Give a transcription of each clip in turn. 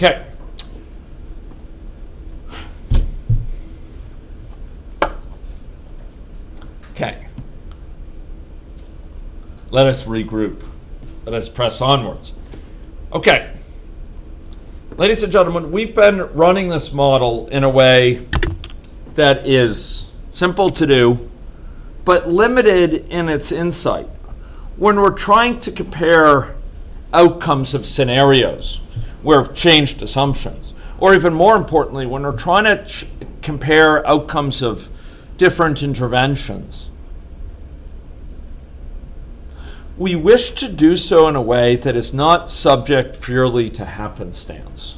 Okay. Okay. Let us regroup. Let us press onwards. Okay. Ladies and gentlemen, we've been running this model in a way that is simple to do, but limited in its insight. When we're trying to compare outcomes of scenarios where we've changed assumptions, or even more importantly, when we're trying to compare outcomes of different interventions, we wish to do so in a way that is not subject purely to happenstance.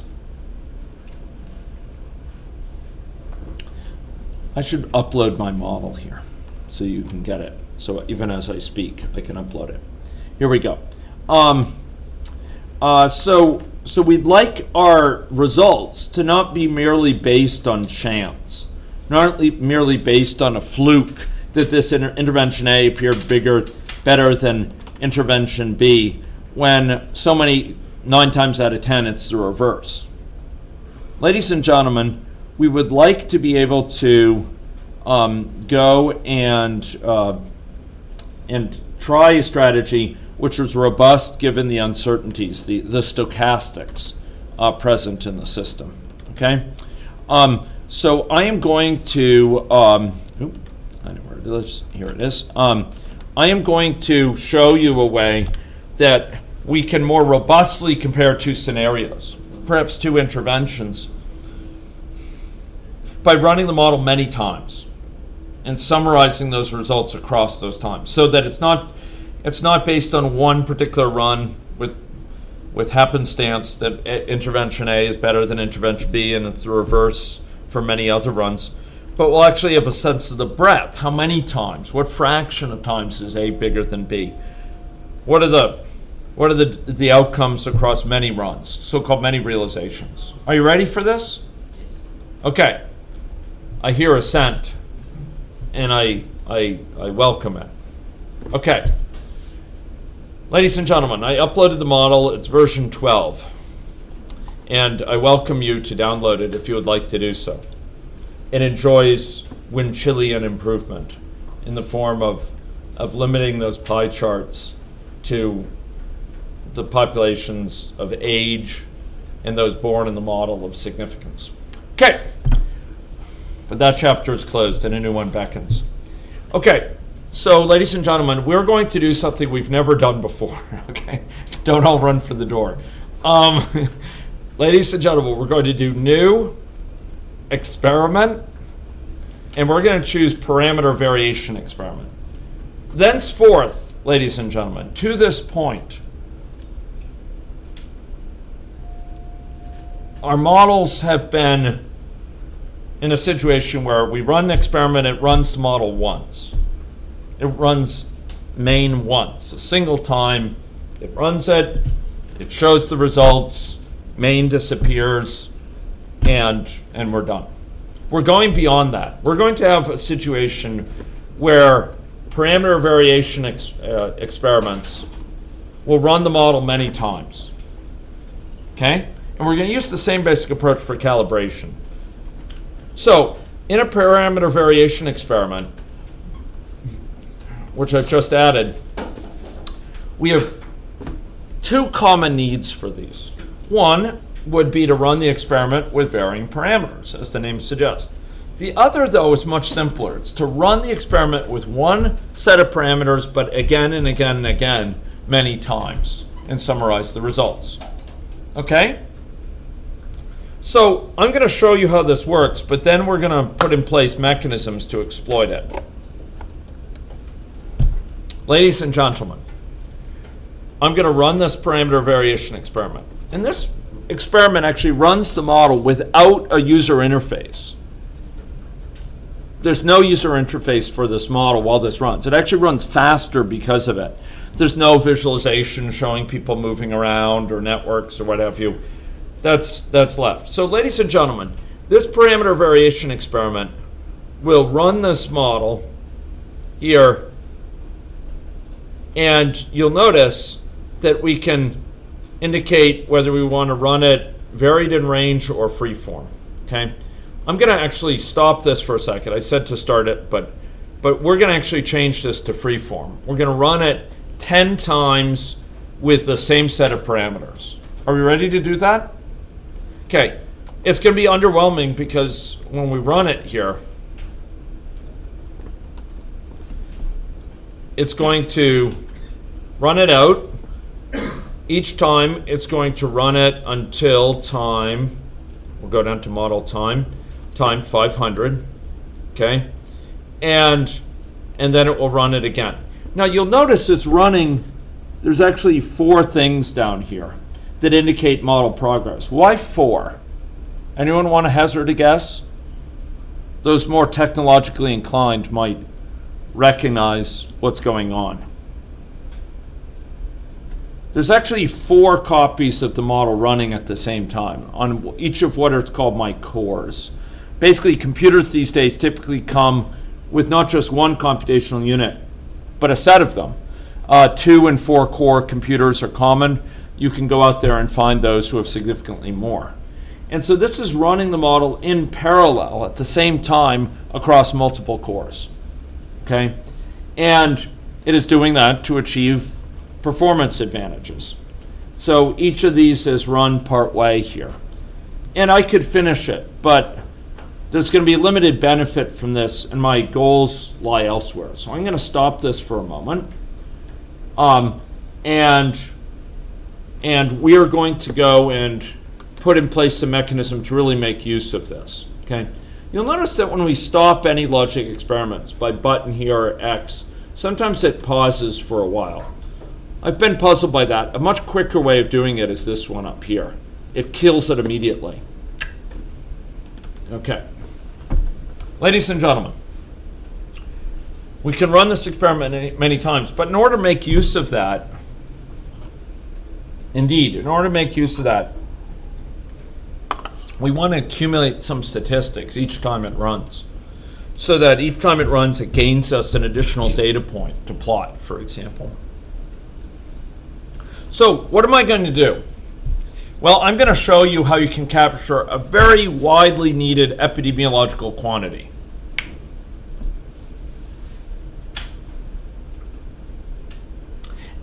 I should upload my model here so you can get it. So even as I speak, I can upload it. Here we go. So we'd like our results to not be merely based on chance, not merely based on a fluke that this intervention A appeared better than intervention B, when so many 9 times out of 10 it's the reverse. Ladies and gentlemen, we would like to be able to go and try a strategy which is robust given the uncertainties, the stochastics present in the system. Okay, so I am going to I know where it is. Here it is. I am going to show you a way that we can more robustly compare 2 scenarios, perhaps 2 interventions, by running the model many times and summarizing those results across those times, so that it's not based on one particular run with happenstance that intervention A is better than intervention B and it's the reverse for many other runs, but we'll actually have a sense of the breadth. How many times? What fraction of times is A bigger than B? What are the outcomes across many runs, so-called many realizations? Are you ready for this? Okay. I hear assent, and I welcome it. Okay. Ladies and gentlemen, I uploaded the model. It's version 12, and I welcome you to download it if you would like to do so. It enjoys Winchillian improvement in the form of limiting those pie charts to the populations of age and those born in the model of significance. Okay, but that chapter is closed and a new one beckons. Okay, so ladies and gentlemen, we're going to do something we've never done before. Okay, don't all run for the door. Ladies and gentlemen, we're going to do new experiment, and we're going to choose parameter variation experiment. Thenceforth, ladies and gentlemen, to this point, our models have been in a situation where we run the experiment, it runs the model once. It runs main once, a single time. It runs it, it shows the results, main disappears, and we're done. We're going beyond that. We're going to have a situation where parameter variation experiments will run the model many times. Okay? And we're going to use the same basic approach for calibration. So, in a parameter variation experiment, which I've just added, we have 2 common needs for these. One would be to run the experiment with varying parameters, as the name suggests. The other, though, is much simpler. It's to run the experiment with one set of parameters, but again and again and again, many times, and summarize the results. Okay? So I'm going to show you how this works, but then we're going to put in place mechanisms to exploit it. Ladies and gentlemen, I'm going to run this parameter variation experiment. And this experiment actually runs the model without a user interface. There's no user interface for this model while this runs. It actually runs faster because of it. There's no visualization showing people moving around or networks or what have you. That's left. So ladies and gentlemen, this parameter variation experiment will run this model here, and you'll notice that we can indicate whether we want to run it varied in range or freeform. Okay, I'm going to actually stop this for a second. I said to start it, but we're going to actually change this to freeform. We're going to run it 10 times with the same set of parameters. Are we ready to do that? Okay, it's going to be underwhelming because when we run it here, it's going to run it out. Each time it's going to run it until time, we'll go down to model time 500, okay? And then it will run it again. Now you'll notice it's running, there's actually 4 things down here that indicate model progress. Why 4? Anyone want to hazard a guess? Those more technologically inclined might recognize what's going on. There's actually 4 copies of the model running at the same time on each of what are called my cores. Basically, computers these days typically come with not just one computational unit, but a set of them. 2 and 4 core computers are common. You can go out there and find those who have significantly more. And so this is running the model in parallel at the same time across multiple cores. Okay? And it is doing that to achieve performance advantages. So each of these is run part way here. And I could finish it, but there's going to be limited benefit from this, and my goals lie elsewhere. So I'm going to stop this for a moment. And we are going to go and put in place a mechanism to really make use of this. Okay? You'll notice that when we stop any logic experiments by button here or X, sometimes it pauses for a while. I've been puzzled by that. A much quicker way of doing it is this one up here. It kills it immediately. Okay. Ladies and gentlemen, we can run this experiment many times, but in order to make use of that, we want to accumulate some statistics each time it runs, so that each time it runs, it gains us an additional data point to plot, for example. So what am I going to do? Well, I'm going to show you how you can capture a very widely needed epidemiological quantity.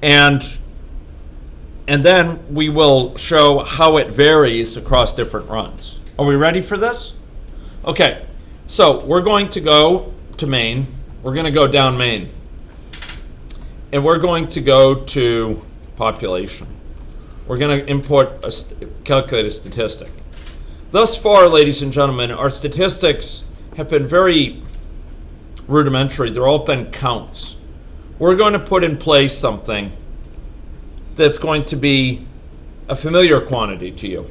And then we will show how it varies across different runs. Are we ready for this? Okay, so we're going to go to main. We're going to go down main. And we're going to go to population. We're going to calculate a statistic. Thus far, ladies and gentlemen, our statistics have been very rudimentary. They're all been counts. We're going to put in place something that's going to be a familiar quantity to you.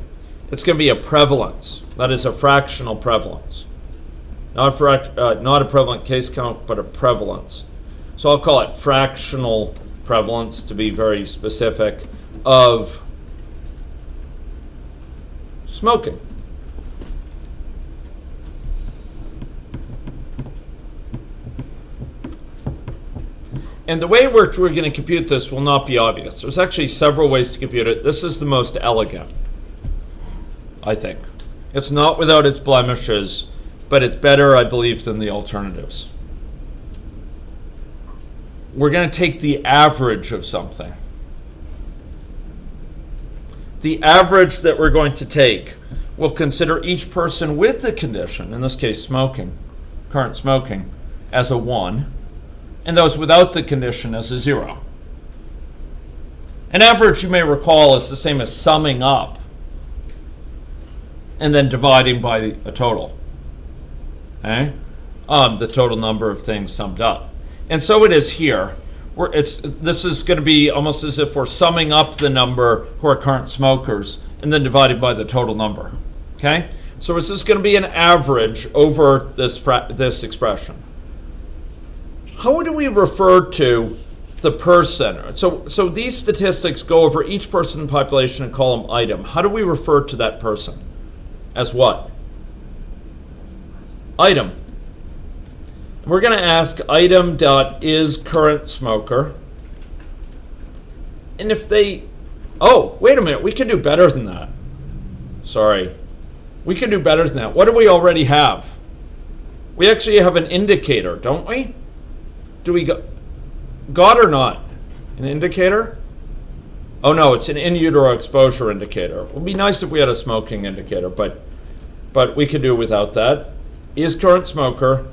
It's going to be a prevalence. That is a fractional prevalence. Not a prevalent case count, but a prevalence. So I'll call it fractional prevalence, to be very specific, of smoking. And the way we're going to compute this will not be obvious. There's actually several ways to compute it. This is the most elegant, I think. It's not without its blemishes, but it's better, I believe, than the alternatives. We're going to take the average of something. The average that we're going to take will consider each person with the condition, in this case smoking, current smoking, as a 1, and those without the condition as a 0. An average, you may recall, is the same as summing up and then dividing by a total. Okay? The total number of things summed up. And so it is here. This is going to be almost as if we're summing up the number who are current smokers and then dividing by the total number. Okay? So this is going to be an average over this expression. How do we refer to the person? So these statistics go over each person in the population and call them item. How do we refer to that person? As what? Item. We're going to ask item dot is current smoker. And if they... Oh, wait a minute. We can do better than that. Sorry. We can do better than that. What do we already have? We actually have an indicator, don't we? Do we got or not? An indicator? Oh no, it's an in utero exposure indicator. It would be nice if we had a smoking indicator, but we could do without that. Is current smoker?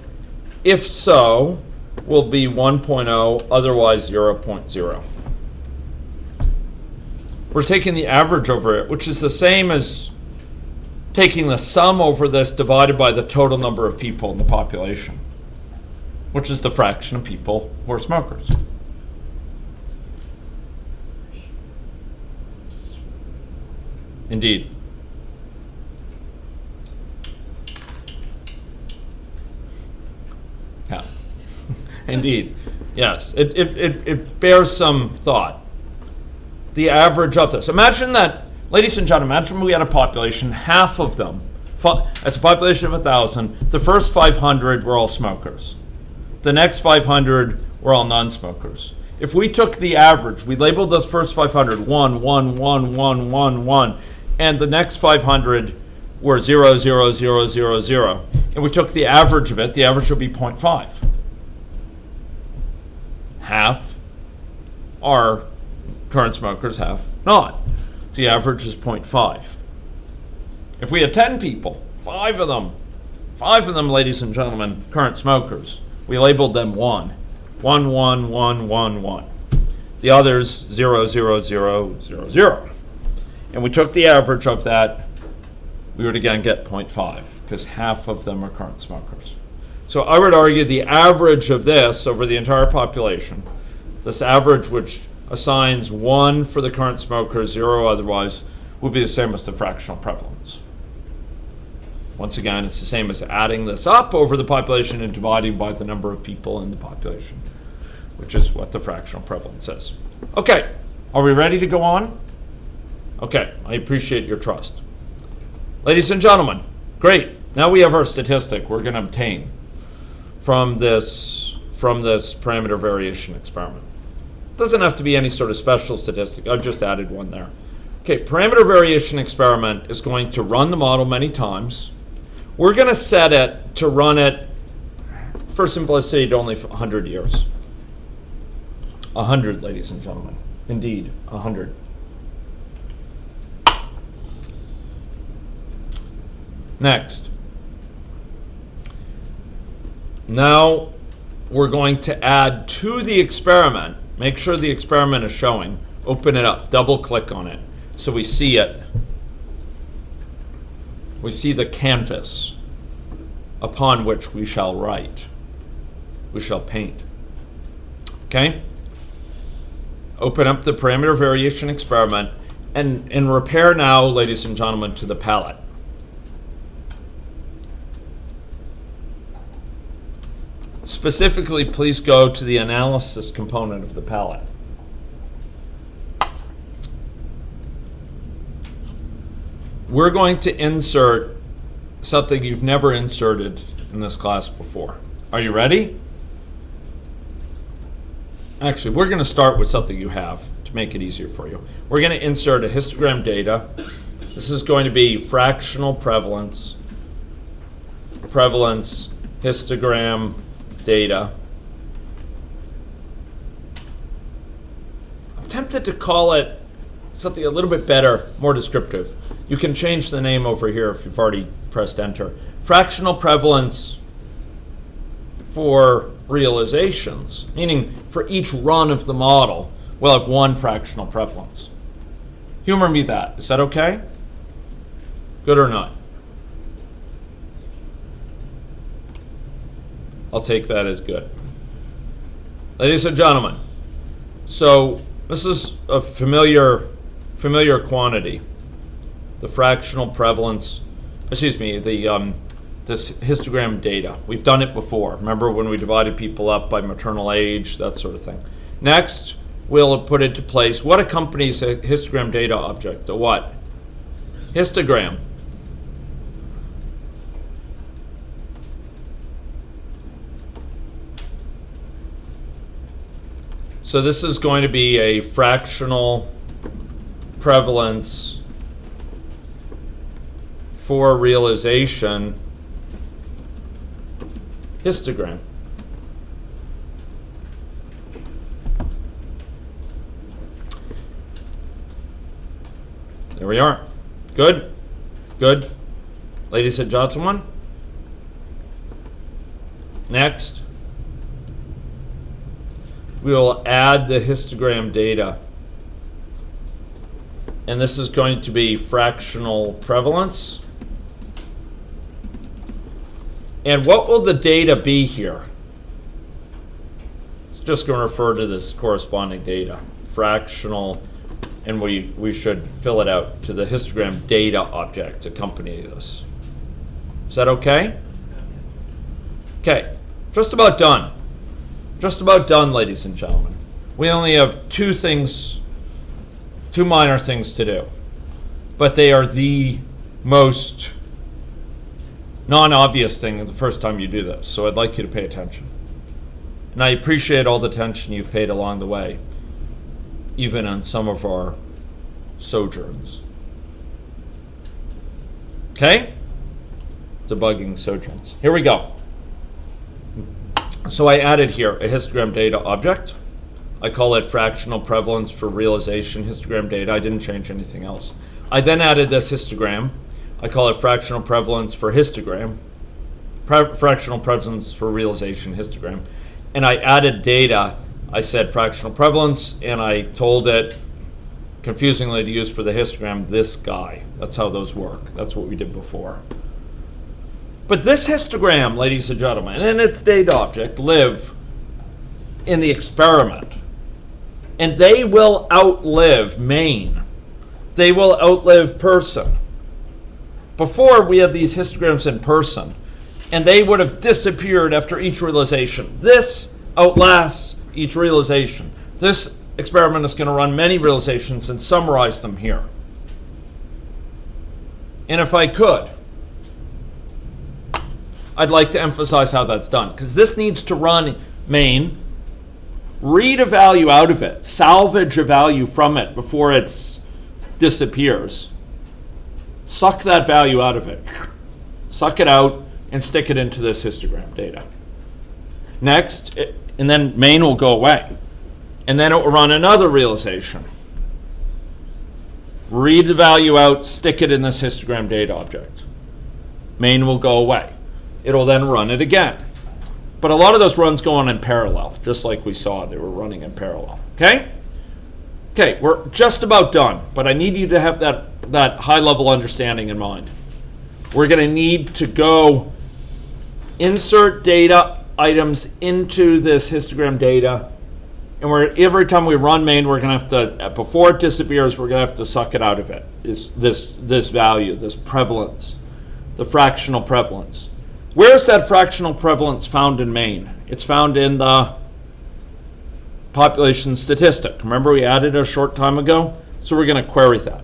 If so, will be 1.0, otherwise 0.0. We're taking the average over it, which is the same as taking the sum over this divided by the total number of people in the population, which is the fraction of people who are smokers. Indeed. Yeah. Indeed. Yes. It bears some thought. The average of this. Imagine that, ladies and gentlemen, imagine we had a population, half of them, that's a population of 1,000, the first 500 were all smokers. The next 500 were all non-smokers. If we took the average, we labeled those first 500 1, 1, 1, 1, 1, 1, and the next 500 were 0, 0, 0, 0, 0, and we took the average of it, the average would be 0.5. Half are current smokers, half not. So the average is 0.5. If we had 10 people, five of them, ladies and gentlemen, current smokers, we labeled them 1. 1, 1, 1, 1, 1. The others 0, 0, 0, 0, 0. And we took the average of that, we would again get 0.5 because half of them are current smokers. So I would argue the average of this over the entire population, this average which assigns 1 for the current smokers, 0 otherwise, would be the same as the fractional prevalence. Once again, it's the same as adding this up over the population and dividing by the number of people in the population, which is what the fractional prevalence is. Okay, are we ready to go on? Okay, I appreciate your trust. Ladies and gentlemen, great. Now we have our statistic we're going to obtain from this parameter variation experiment. It doesn't have to be any sort of special statistic. I've just added one there. Okay, parameter variation experiment is going to run the model many times. We're going to set it to run it, for simplicity, to only 100 years. 100, ladies and gentlemen. Indeed, 100. Next. Now we're going to add to the experiment. Make sure the experiment is showing. Open it up. Double click on it so we see it. We see the canvas upon which we shall write. We shall paint. Okay? Open up the parameter variation experiment and repair now, ladies and gentlemen, to the palette. Specifically, please go to the analysis component of the palette. We're going to insert something you've never inserted in this class before. Are you ready? Actually, we're going to start with something you have to make it easier for you. We're going to insert a histogram data. This is going to be fractional prevalence, histogram data. I'm tempted to call it something a little bit better, more descriptive. You can change the name over here if you've already pressed enter. Fractional prevalence for realizations, meaning for each run of the model, we'll have one fractional prevalence. Humor me that. Is that okay? Good or not? I'll take that as good. Ladies and gentlemen, so this is a familiar quantity. The fractional prevalence, this histogram data. We've done it before. Remember when we divided people up by maternal age, that sort of thing. Next, we'll put into place what accompanies a histogram data object. A what? Histogram. So this is going to be a fractional prevalence for realization histogram. There we are. Good? Good. Ladies and gentlemen. Next, we will add the histogram data. And this is going to be fractional prevalence. And what will the data be here? It's just going to refer to this corresponding data, fractional, and we should fill it out to the histogram data object to accompany this. Is that okay? Okay, just about done. Just about done, ladies and gentlemen. We only have two minor things to do, but they are the most non-obvious thing the first time you do this, so I'd like you to pay attention. And I appreciate all the attention you've paid along the way, even on some of our sojourns. Okay? Debugging sojourns. Here we go. So I added here a histogram data object. I call it fractional prevalence for realization histogram data. I didn't change anything else. I then added this histogram. I call it fractional prevalence for histogram. Fractional prevalence for realization histogram. And I added data. I said fractional prevalence, and I told it, confusingly to use for the histogram, this guy. That's how those work. That's what we did before. But this histogram, ladies and gentlemen, and its data object live in the experiment. And they will outlive main. They will outlive person. Before, we had these histograms in person, and they would have disappeared after each realization. This outlasts each realization. This experiment is going to run many realizations and summarize them here. And if I could, I'd like to emphasize how that's done, because this needs to run main, read a value out of it, salvage a value from it before it disappears, suck that value out of it, suck it out, and stick it into this histogram data. Next, and then main will go away. And then it will run another realization. Read the value out, stick it in this histogram data object. Main will go away. It'll then run it again. But a lot of those runs go on in parallel, just like we saw they were running in parallel. Okay? Okay, we're just about done, but I need you to have that high-level understanding in mind. We're going to need to go insert data items into this histogram data, and every time we run main, we're going to have to, before it disappears, we're going to have to suck it out of it. This value, this prevalence, the fractional prevalence. Where's that fractional prevalence found in main? It's found in the population statistic. Remember we added it a short time ago? So we're going to query that.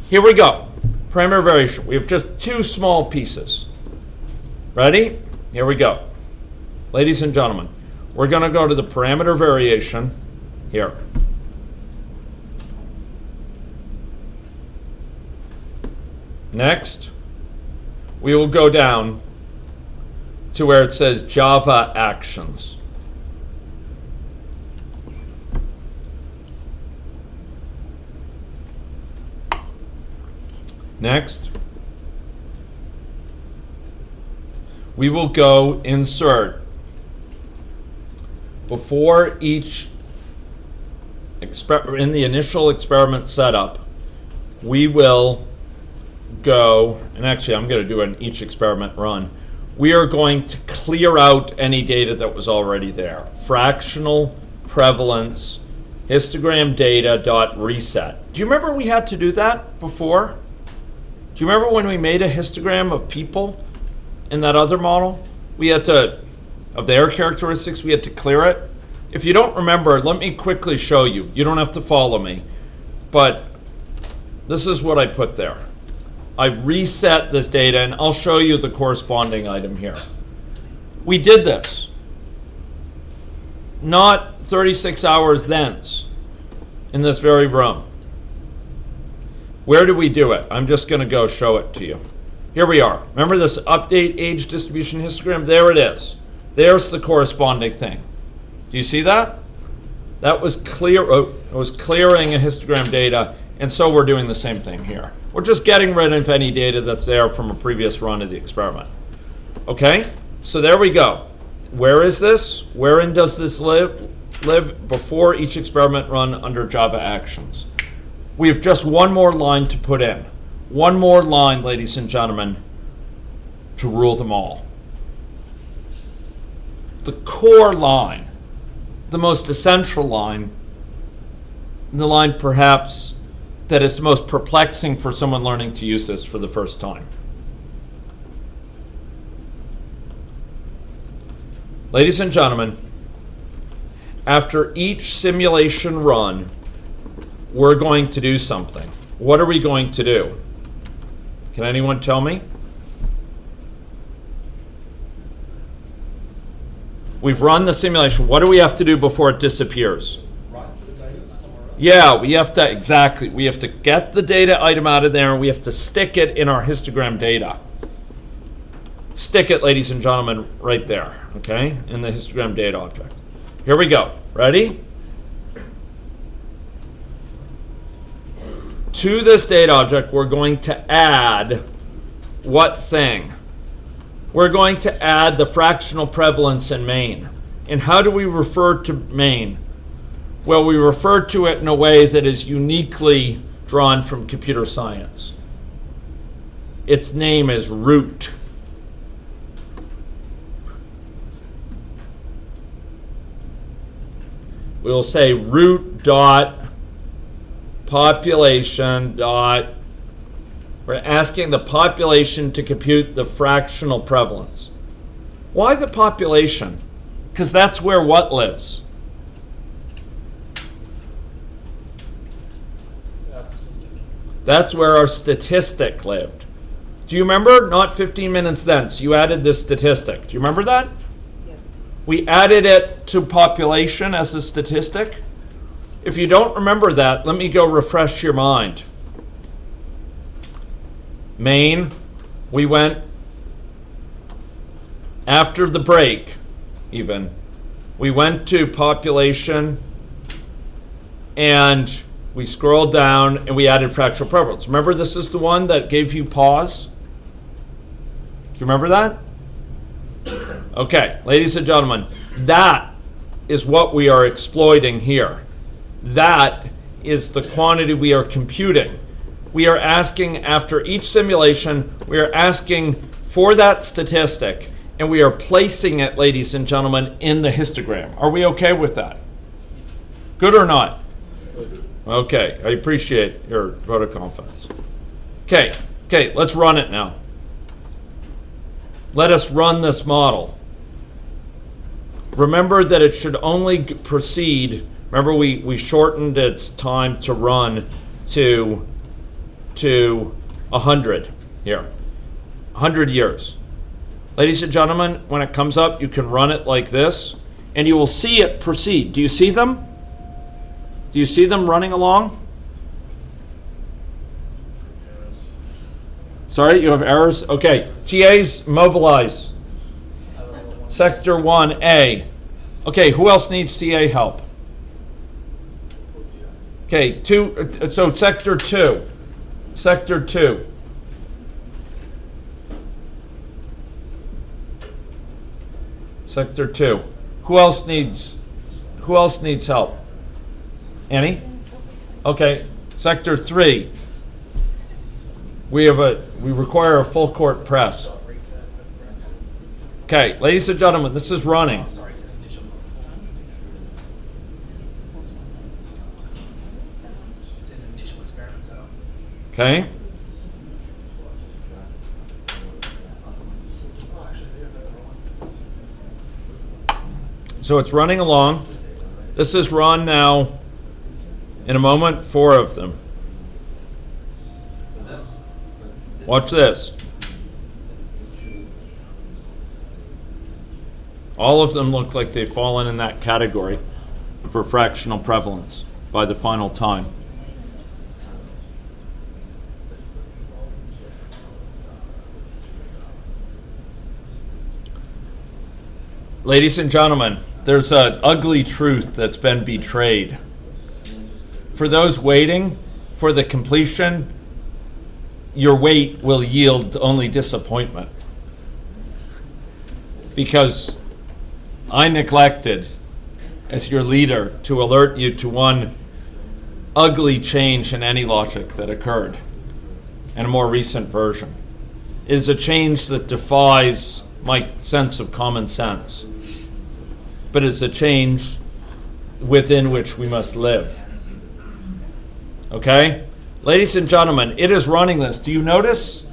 Here we go. Parameter variation. We have just two small pieces. Ready? Here we go. Ladies and gentlemen, we're going to go to the parameter variation here. Next, we will go down to where it says Java Actions. Next, we will go insert before each in the initial experiment setup. We will go, and actually I'm going to do an each experiment run. We are going to clear out any data that was already there. Fractional prevalence histogram data dot reset. Do you remember we had to do that before? Do you remember when we made a histogram of people in that other model? We had to, of their characteristics, we had to clear it. If you don't remember, let me quickly show you. You don't have to follow me. But this is what I put there. I reset this data, and I'll show you the corresponding item here. We did this. Not 36 hours thence in this very room. Where did we do it? I'm just going to go show it to you. Here we are. Remember this update age distribution histogram? There it is. There's the corresponding thing. Do you see that? That was clear. It was clearing a histogram data, and so we're doing the same thing here. We're just getting rid of any data that's there from a previous run of the experiment. Okay? So there we go. Where is this? Wherein does this live before each experiment run under Java Actions? We have just one more line to put in. One more line, ladies and gentlemen, to rule them all. The core line, the most essential line, the line perhaps that is the most perplexing for someone learning to use this for the first time. Ladies and gentlemen, after each simulation run, we're going to do something. What are we going to do? Can anyone tell me? We've run the simulation. What do we have to do before it disappears? Yeah, we have to, exactly. We have to get the data item out of there and we have to stick it in our histogram data. Stick it, ladies and gentlemen, right there, okay, in the histogram data object. Here we go. Ready? To this data object, we're going to add what thing? We're going to add the fractional prevalence in main. And how do we refer to main? Well, we refer to it in a way that is uniquely drawn from computer science. Its name is root. We'll say root dot population dot, we're asking the population to compute the fractional prevalence. Why the population? Because that's where what lives? That's where our statistic lived. Do you remember? Not 15 minutes thence. You added this statistic. Do you remember that? Yeah. We added it to population as a statistic. If you don't remember that, let me go refresh your mind. Main, we went after the break, even. We went to population and we scrolled down and we added fractional prevalence. Remember, this is the one that gave you pause? Do you remember that? Okay, ladies and gentlemen, that is what we are exploiting here. That is the quantity we are computing. We are asking, after each simulation, we are asking for that statistic, and we are placing it, ladies and gentlemen, in the histogram. Are we okay with that? Good or not? Okay, I appreciate your vote of confidence. Okay, let's run it now. Let us run this model. Remember that it should only proceed. Remember, we shortened its time to run to 100 here. 100 years. Ladies and gentlemen, when it comes up, you can run it like this, and you will see it proceed. Do you see them? Do you see them running along? Sorry, you have errors? Okay, TAs, mobilize. Sector 1A. Okay, who else needs CA help? Okay, so Sector 2. Sector 2. Sector 2. Who else needs help? Annie? Okay. Sector 3. We require a full court press. Okay, ladies and gentlemen, this is running. Okay. So it's running along. This is run now. In a moment, 4 of them. Watch this. All of them look like they've fallen in that category for fractional prevalence by the final time. Ladies and gentlemen, there's an ugly truth that's been betrayed. For those waiting for the completion, your wait will yield only disappointment. Because I neglected, as your leader, to alert you to one ugly change in any logic that occurred in a more recent version. It is a change that defies my sense of common sense, but it's a change within which we must live. Okay? Ladies and gentlemen, it is running this. Do you notice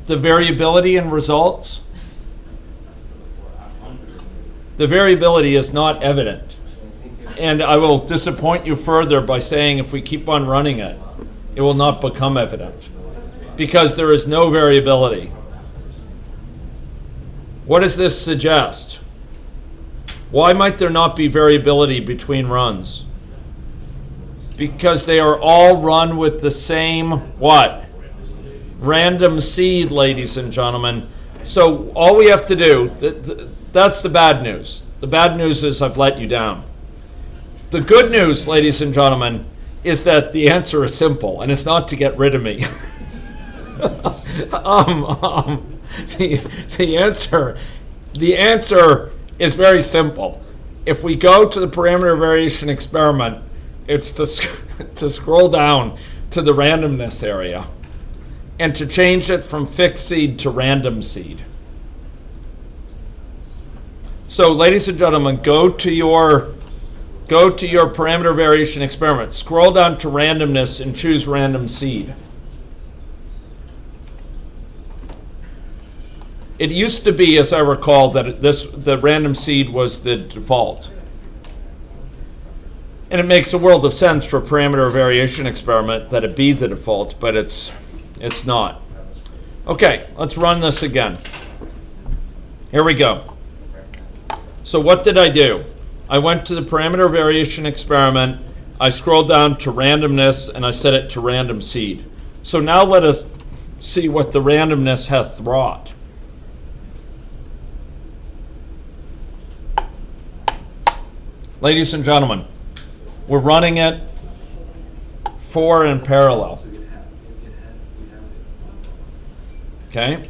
the variability in results? The variability is not evident. And I will disappoint you further by saying if we keep on running it, it will not become evident. Because there is no variability. What does this suggest? Why might there not be variability between runs? Because they are all run with the same, what? Random seed, ladies and gentlemen. So all we have to do, that's the bad news. The bad news is I've let you down. The good news, ladies and gentlemen, is that the answer is simple, and it's not to get rid of me. The answer is very simple. If we go to the parameter variation experiment, it's to scroll down to the randomness area and to change it from fixed seed to random seed. So, ladies and gentlemen, go to your parameter variation experiment. Scroll down to randomness and choose random seed. It used to be, as I recall, that the random seed was the default. And it makes a world of sense for a parameter variation experiment that it be the default, but it's not. Okay, let's run this again. Here we go. So what did I do? I went to the parameter variation experiment, I scrolled down to randomness, and I set it to random seed. So now let us see what the randomness hath wrought. Ladies and gentlemen, we're running it 4 in parallel. Okay?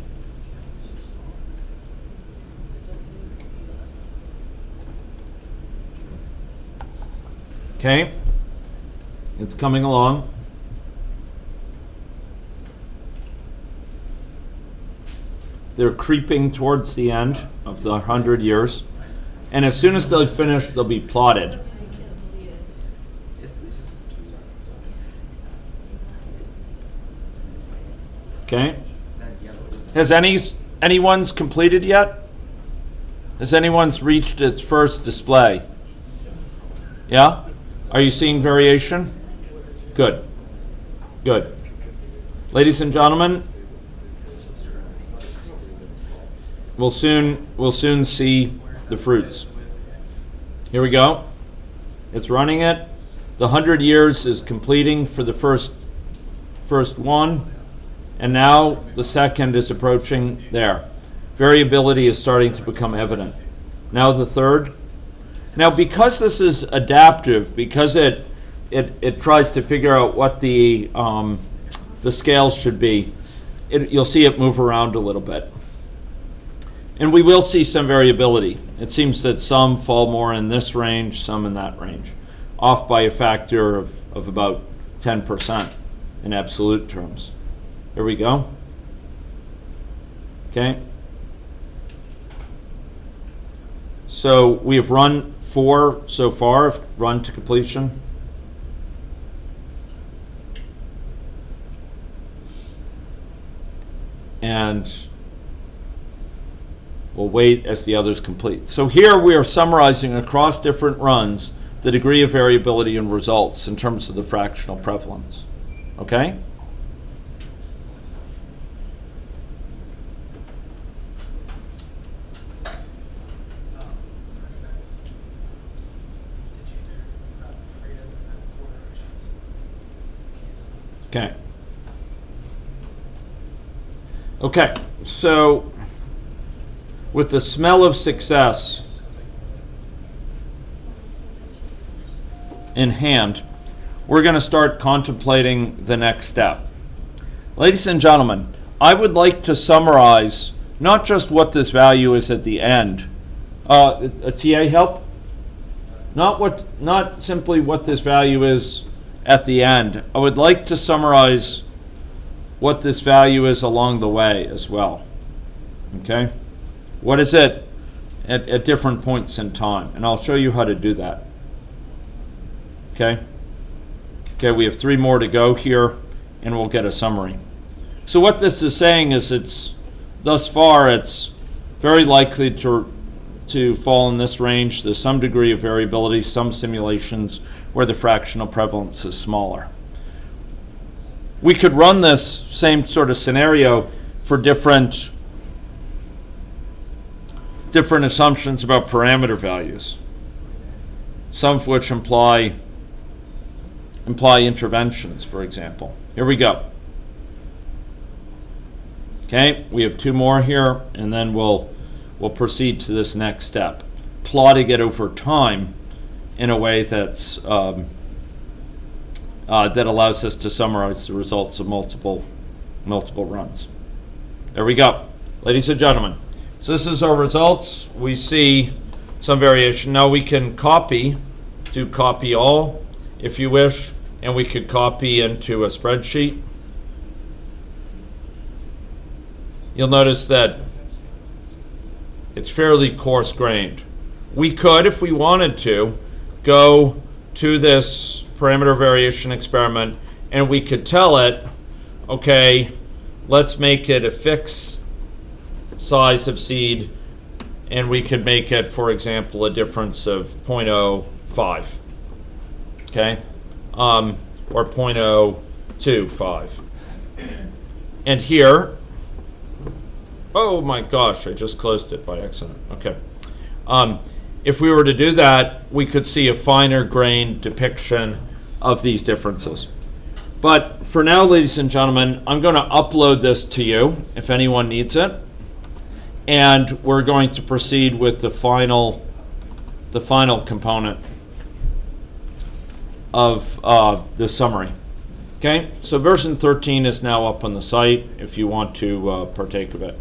Okay? It's coming along. They're creeping towards the end of the 100 years. And as soon as they're finished, they'll be plotted. Okay? Has anyone's completed yet? Has anyone's reached its first display? Yeah? Are you seeing variation? Good. Good. Ladies and gentlemen, we'll soon see the fruits. Here we go. It's running it. The 100 years is completing for the first one, and now the second is approaching there. Variability is starting to become evident. Now the third. Now because this is adaptive, because it tries to figure out what the scales should be, you'll see it move around a little bit. And we will see some variability. It seems that some fall more in this range, some in that range, off by a factor of about 10% in absolute terms. There we go. Okay. So we have run 4 so far, run to completion. And we'll wait as the others complete. So here we are summarizing across different runs the degree of variability in results in terms of the fractional prevalence. Okay? Okay. Okay, so with the smell of success in hand, we're going to start contemplating the next step. Ladies and gentlemen, I would like to summarize not just what this value is at the end. A TA help? Not simply what this value is at the end. I would like to summarize what this value is along the way as well. Okay? What is it at different points in time? And I'll show you how to do that. Okay? Okay, we have 3 more to go here, and we'll get a summary. So what this is saying is thus far it's very likely to fall in this range. There's some degree of variability, some simulations where the fractional prevalence is smaller. We could run this same sort of scenario for different assumptions about parameter values, some of which imply interventions, for example. Here we go. Okay, we have 2 more here, and then we'll proceed to this next step, plotting it over time in a way that's that allows us to summarize the results of multiple runs. There we go, ladies and gentlemen. So this is our results. We see some variation. Now we can do copy all if you wish, and we could copy into a spreadsheet. You'll notice that it's fairly coarse-grained. We could, if we wanted to, go to this parameter variation experiment and we could tell it, okay, let's make it a fixed size of seed, and we could make it, for example, a difference of 0.05, okay, or 0.025. And here, oh my gosh, I just closed it by accident. Okay. If we were to do that, we could see a finer grained depiction of these differences. But for now, ladies and gentlemen, I'm going to upload this to you if anyone needs it. And we're going to proceed with the final component of the summary. Okay, so version 13 is now up on the site if you want to partake of it.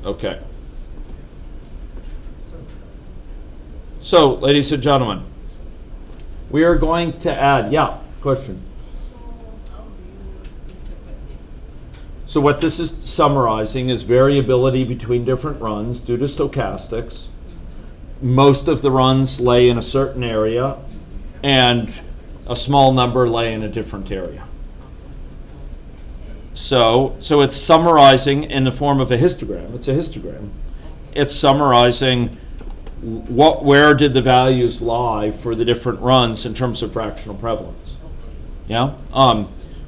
Okay. So, ladies and gentlemen, we are going to add, question. So what this is summarizing is variability between different runs due to stochastics. Most of the runs lay in a certain area, and a small number lay in a different area. So it's summarizing in the form of a histogram. It's a histogram. It's summarizing where did the values lie for the different runs in terms of fractional prevalence. Yeah?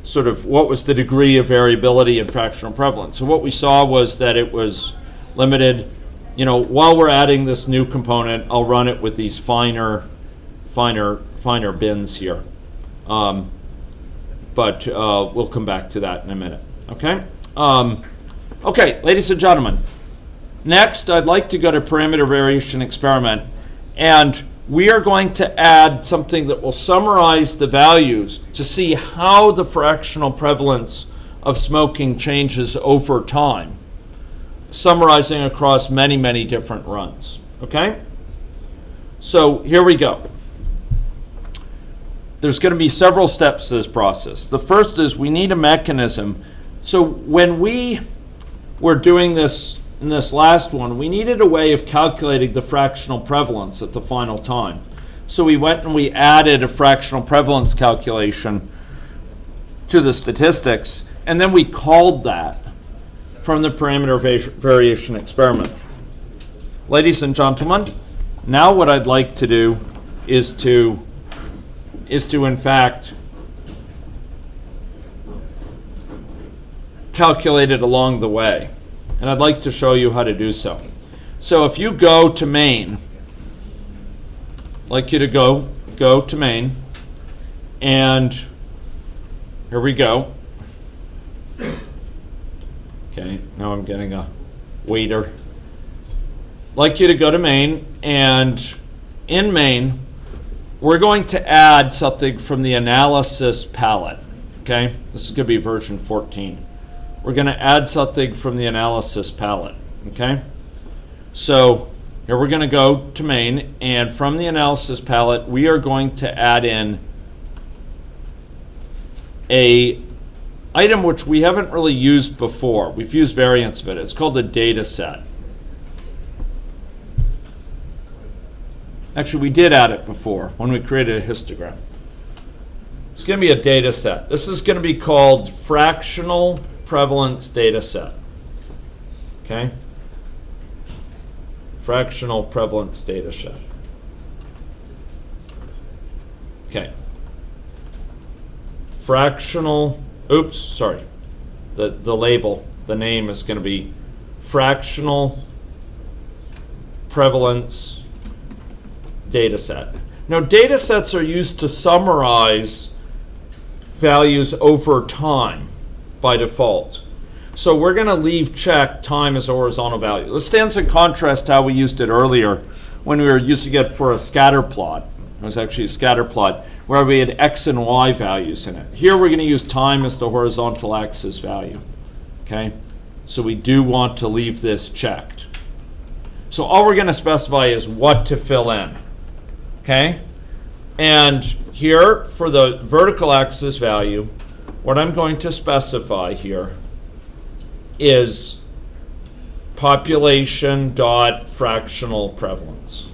Sort of what was the degree of variability in fractional prevalence. So what we saw was that it was limited. While we're adding this new component, I'll run it with these finer bins here. But we'll come back to that in a minute. Okay? Okay, ladies and gentlemen. Next, I'd like to go to parameter variation experiment, and we are going to add something that will summarize the values to see how the fractional prevalence of smoking changes over time, summarizing across many, many different runs. Okay? So here we go. There's going to be several steps to this process. The first is we need a mechanism. So when we were doing this in this last one, we needed a way of calculating the fractional prevalence at the final time. So we went and we added a fractional prevalence calculation to the statistics, and then we called that from the parameter variation experiment. Ladies and gentlemen, now what I'd like to do is to in fact calculate it along the way. And I'd like to show you how to do so. So if you go to main, I'd like you to go to main, and here we go. Okay, now I'm getting a waiter. I'd like you to go to main, and in main, we're going to add something from the analysis palette. Okay, this is going to be version 14. We're going to add something from the analysis palette. Okay, so here we're going to go to main, and from the analysis palette, we are going to add in a item which we haven't really used before. We've used variants of it. It's called a data set. Actually, we did add it before when we created a histogram. It's going to be a data set. This is going to be called fractional prevalence data set. Okay? Fractional prevalence data set. Okay. Fractional, oops, sorry. The label, the name is going to be fractional prevalence data set. Now, data sets are used to summarize values over time by default. So we're going to leave check time as a horizontal value. This stands in contrast to how we used it earlier when we were using it for a scatter plot. It was actually a scatter plot where we had x and y values in it. Here we're going to use time as the horizontal axis value. Okay? So we do want to leave this checked. So all we're going to specify is what to fill in. Okay? And here for the vertical axis value, what I'm going to specify here is population dot fractional prevalence.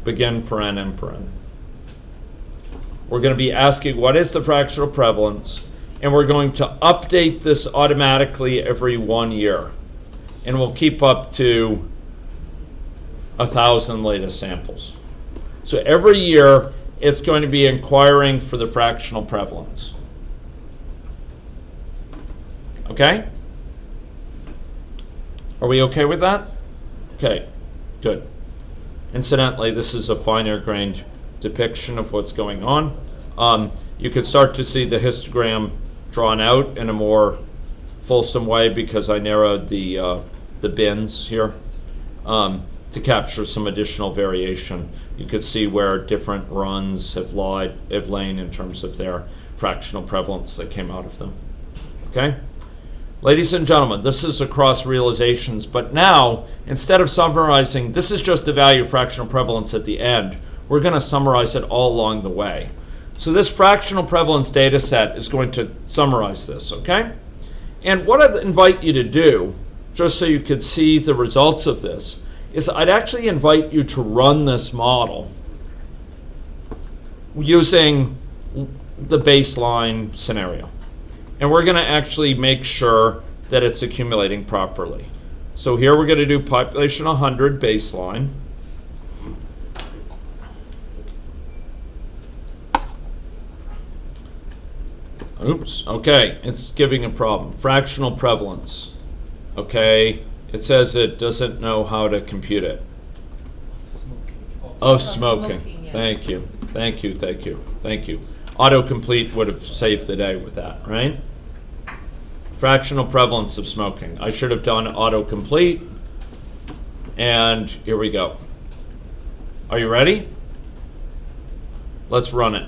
Begin paren, end paren. We're going to be asking what is the fractional prevalence, and we're going to update this automatically every 1 year. And we'll keep up to 1,000 latest samples. So every year, it's going to be inquiring for the fractional prevalence. Okay? Are we okay with that? Okay, good. Incidentally, this is a finer grained depiction of what's going on. You could start to see the histogram drawn out in a more fulsome way because I narrowed the bins here to capture some additional variation. You could see where different runs have lain in terms of their fractional prevalence that came out of them. Okay? Ladies and gentlemen, this is across realizations, but now, instead of summarizing, this is just the value of fractional prevalence at the end, we're going to summarize it all along the way. So this fractional prevalence data set is going to summarize this, okay? And what I'd invite you to do, just so you could see the results of this, is I'd actually invite you to run this model using the baseline scenario. And we're going to actually make sure that it's accumulating properly. So here we're going to do population 100 baseline. Oops, okay, it's giving a problem. Fractional prevalence. Okay, it says it doesn't know how to compute it. Oh, smoking. Yeah. Thank you. Autocomplete would have saved the day with that, right? Fractional prevalence of smoking. I should have done autocomplete. And here we go. Are you ready? Let's run it.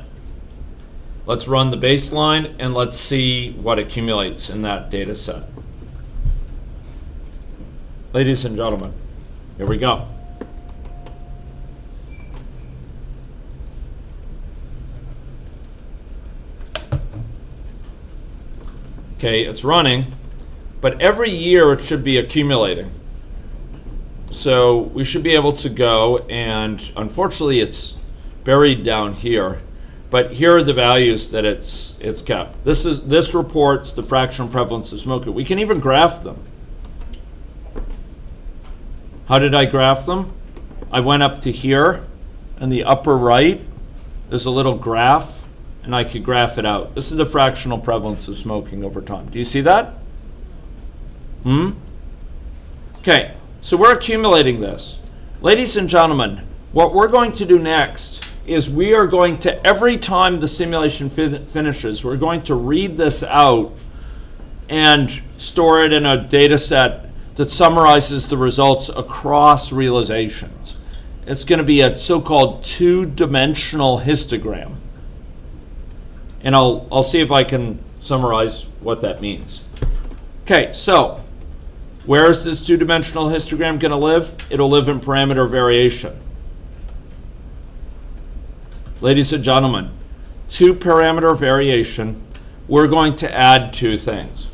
Let's run the baseline and let's see what accumulates in that data set. Ladies and gentlemen, here we go. Okay, it's running, but every year it should be accumulating. So we should be able to go, and unfortunately it's buried down here, but here are the values that it's kept. This reports the fractional prevalence of smoking. We can even graph them. How did I graph them? I went up to here, in the upper right, there's a little graph, and I could graph it out. This is the fractional prevalence of smoking over time. Do you see that? Okay, so we're accumulating this. Ladies and gentlemen, what we're going to do next is we are going to, every time the simulation finishes, we're going to read this out and store it in a data set that summarizes the results across realizations. It's going to be a so-called two-dimensional histogram. And I'll see if I can summarize what that means. Okay, so where is this two-dimensional histogram going to live? It'll live in parameter variation. Ladies and gentlemen, two-parameter variation, we're going to add two things.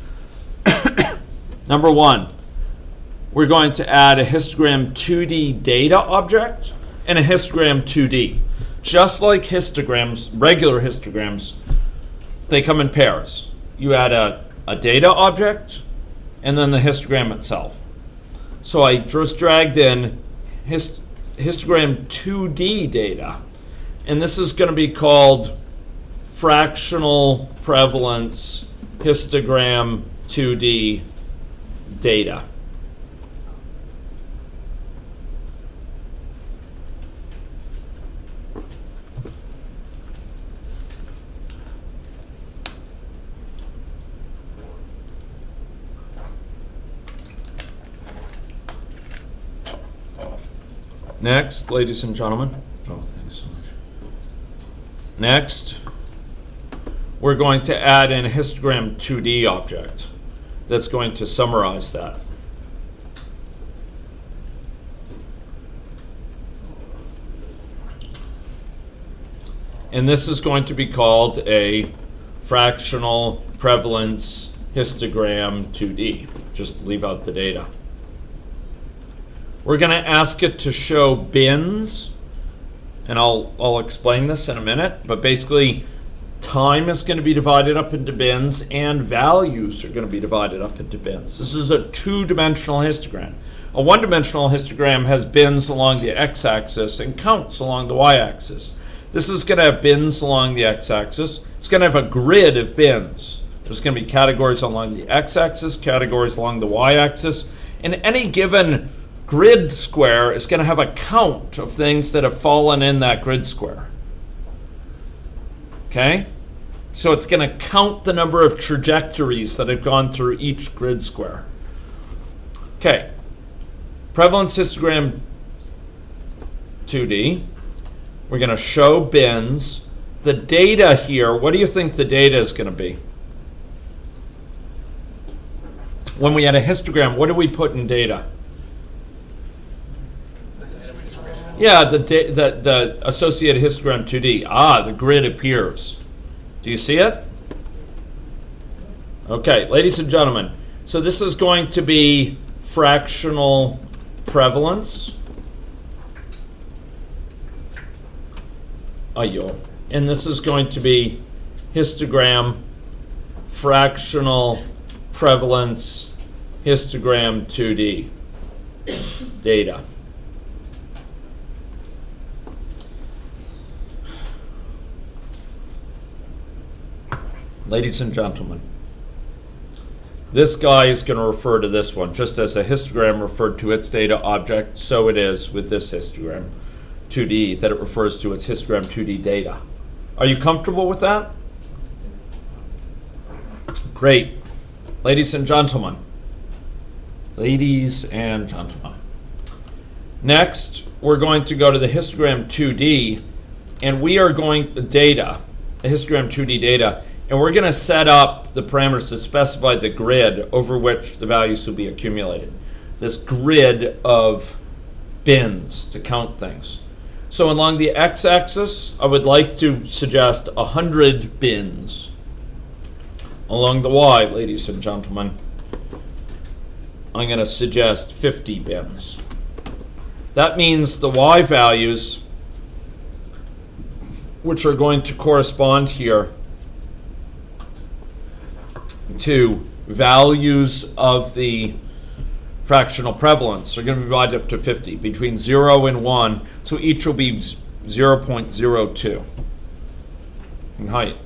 Number one, we're going to add a histogram 2D data object and a histogram 2D. Just like histograms, regular histograms, they come in pairs. You add a data object and then the histogram itself. So I just dragged in histogram 2D data, and this is going to be called fractional prevalence histogram 2D data. Next, ladies and gentlemen. Oh, thanks so much. Next, we're going to add in a histogram 2D object that's going to summarize that. And this is going to be called a fractional prevalence histogram 2D. Just leave out the data. We're going to ask it to show bins, and I'll explain this in a minute, but basically time is going to be divided up into bins and values are going to be divided up into bins. This is a two-dimensional histogram. A one-dimensional histogram has bins along the x-axis and counts along the y-axis. This is going to have bins along the x-axis. It's going to have a grid of bins. There's going to be categories along the x-axis, categories along the y-axis, and any given grid square is going to have a count of things that have fallen in that grid square. Okay? So it's going to count the number of trajectories that have gone through each grid square. Okay. Prevalence histogram 2D. We're going to show bins. The data here, what do you think the data is going to be? When we had a histogram, what do we put in data? Yeah, the associated histogram 2D. Ah, the grid appears. Do you see it? Okay, ladies and gentlemen. So this is going to be fractional prevalence. And this is going to be histogram fractional prevalence histogram 2D data. Ladies and gentlemen, this guy is going to refer to this one just as a histogram referred to its data object, so it is with this histogram 2D that it refers to its histogram 2D data. Are you comfortable with that? Great. Ladies and gentlemen. Ladies and gentlemen. Next, we're going to go to the histogram 2D, and we are going to data, the histogram 2D data, and we're going to set up the parameters that specify the grid over which the values will be accumulated. This grid of bins to count things. So along the x-axis, I would like to suggest 100 bins. Along the y, ladies and gentlemen, I'm going to suggest 50 bins. That means the y values, which are going to correspond here to values of the fractional prevalence, are going to be divided up to 50, between 0 and 1, so each will be 0.02 in height.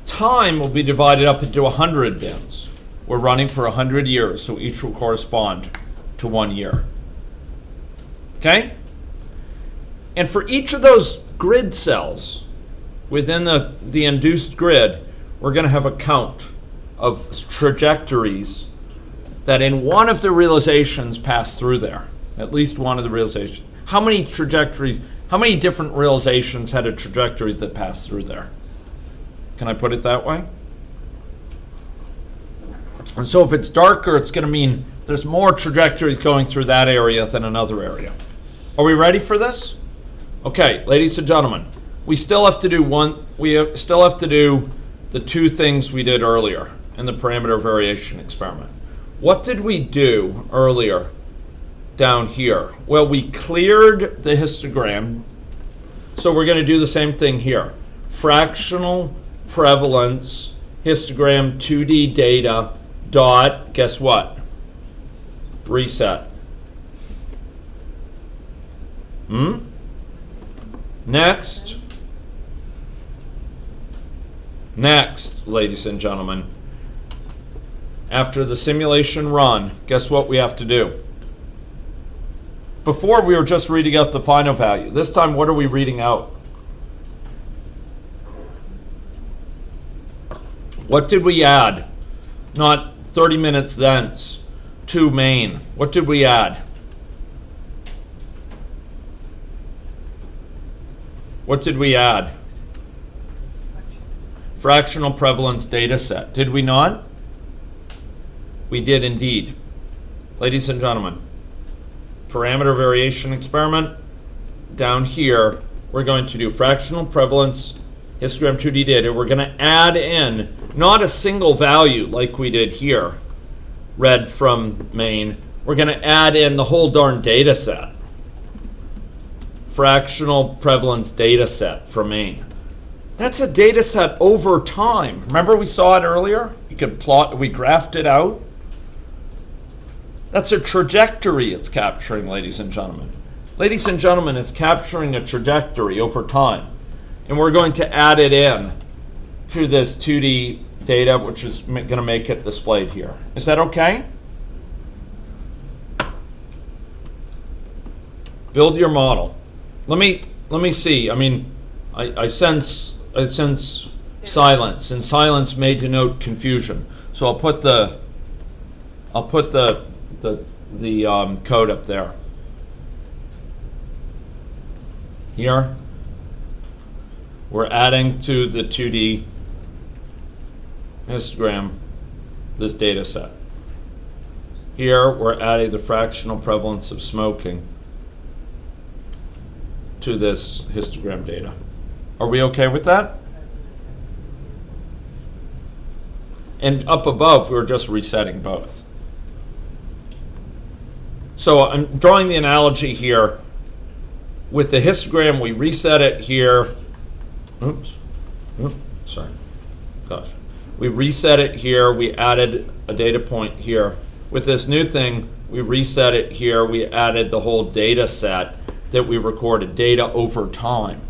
Time will be divided up into 100 bins. We're running for 100 years, so each will correspond to 1 year. Okay? And for each of those grid cells within the induced grid, we're going to have a count of trajectories that in one of the realizations pass through there. At least one of the realizations. How many trajectories, how many different realizations had a trajectory that passed through there? Can I put it that way? And so if it's darker, it's going to mean there's more trajectories going through that area than another area. Are we ready for this? Okay, ladies and gentlemen, we still have to do the two things we did earlier in the parameter variation experiment. What did we do earlier down here? Well, we cleared the histogram, so we're going to do the same thing here. Fractional prevalence histogram 2D data dot, guess what? Reset. Next, ladies and gentlemen, after the simulation run, guess what we have to do? Before we were just reading out the final value. This time, what are we reading out? What did we add? Not 30 minutes thence to main. What did we add? What did we add? Fractional prevalence data set. Did we not? We did indeed. Ladies and gentlemen, parameter variation experiment. Down here, we're going to do fractional prevalence histogram 2D data. We're going to add in not a single value like we did here, read from main. We're going to add in the whole darn data set. Fractional prevalence data set for main. That's a data set over time. Remember we saw it earlier? You could plot, we graphed it out. That's a trajectory it's capturing, ladies and gentlemen. Ladies and gentlemen, it's capturing a trajectory over time. And we're going to add it in to this 2D data, which is going to make it displayed here. Is that okay? Build your model. Let me see. I mean, I sense silence, and silence may denote confusion. So I'll put the code up there. Here, we're adding to the 2D histogram this data set. Here, we're adding the fractional prevalence of smoking to this histogram data. Are we okay with that? And up above, we're just resetting both. So I'm drawing the analogy here. With the histogram, we reset it here. Sorry. Gosh. We reset it here. We added a data point here. With this new thing, we reset it here. We added the whole data set that we recorded, data over time.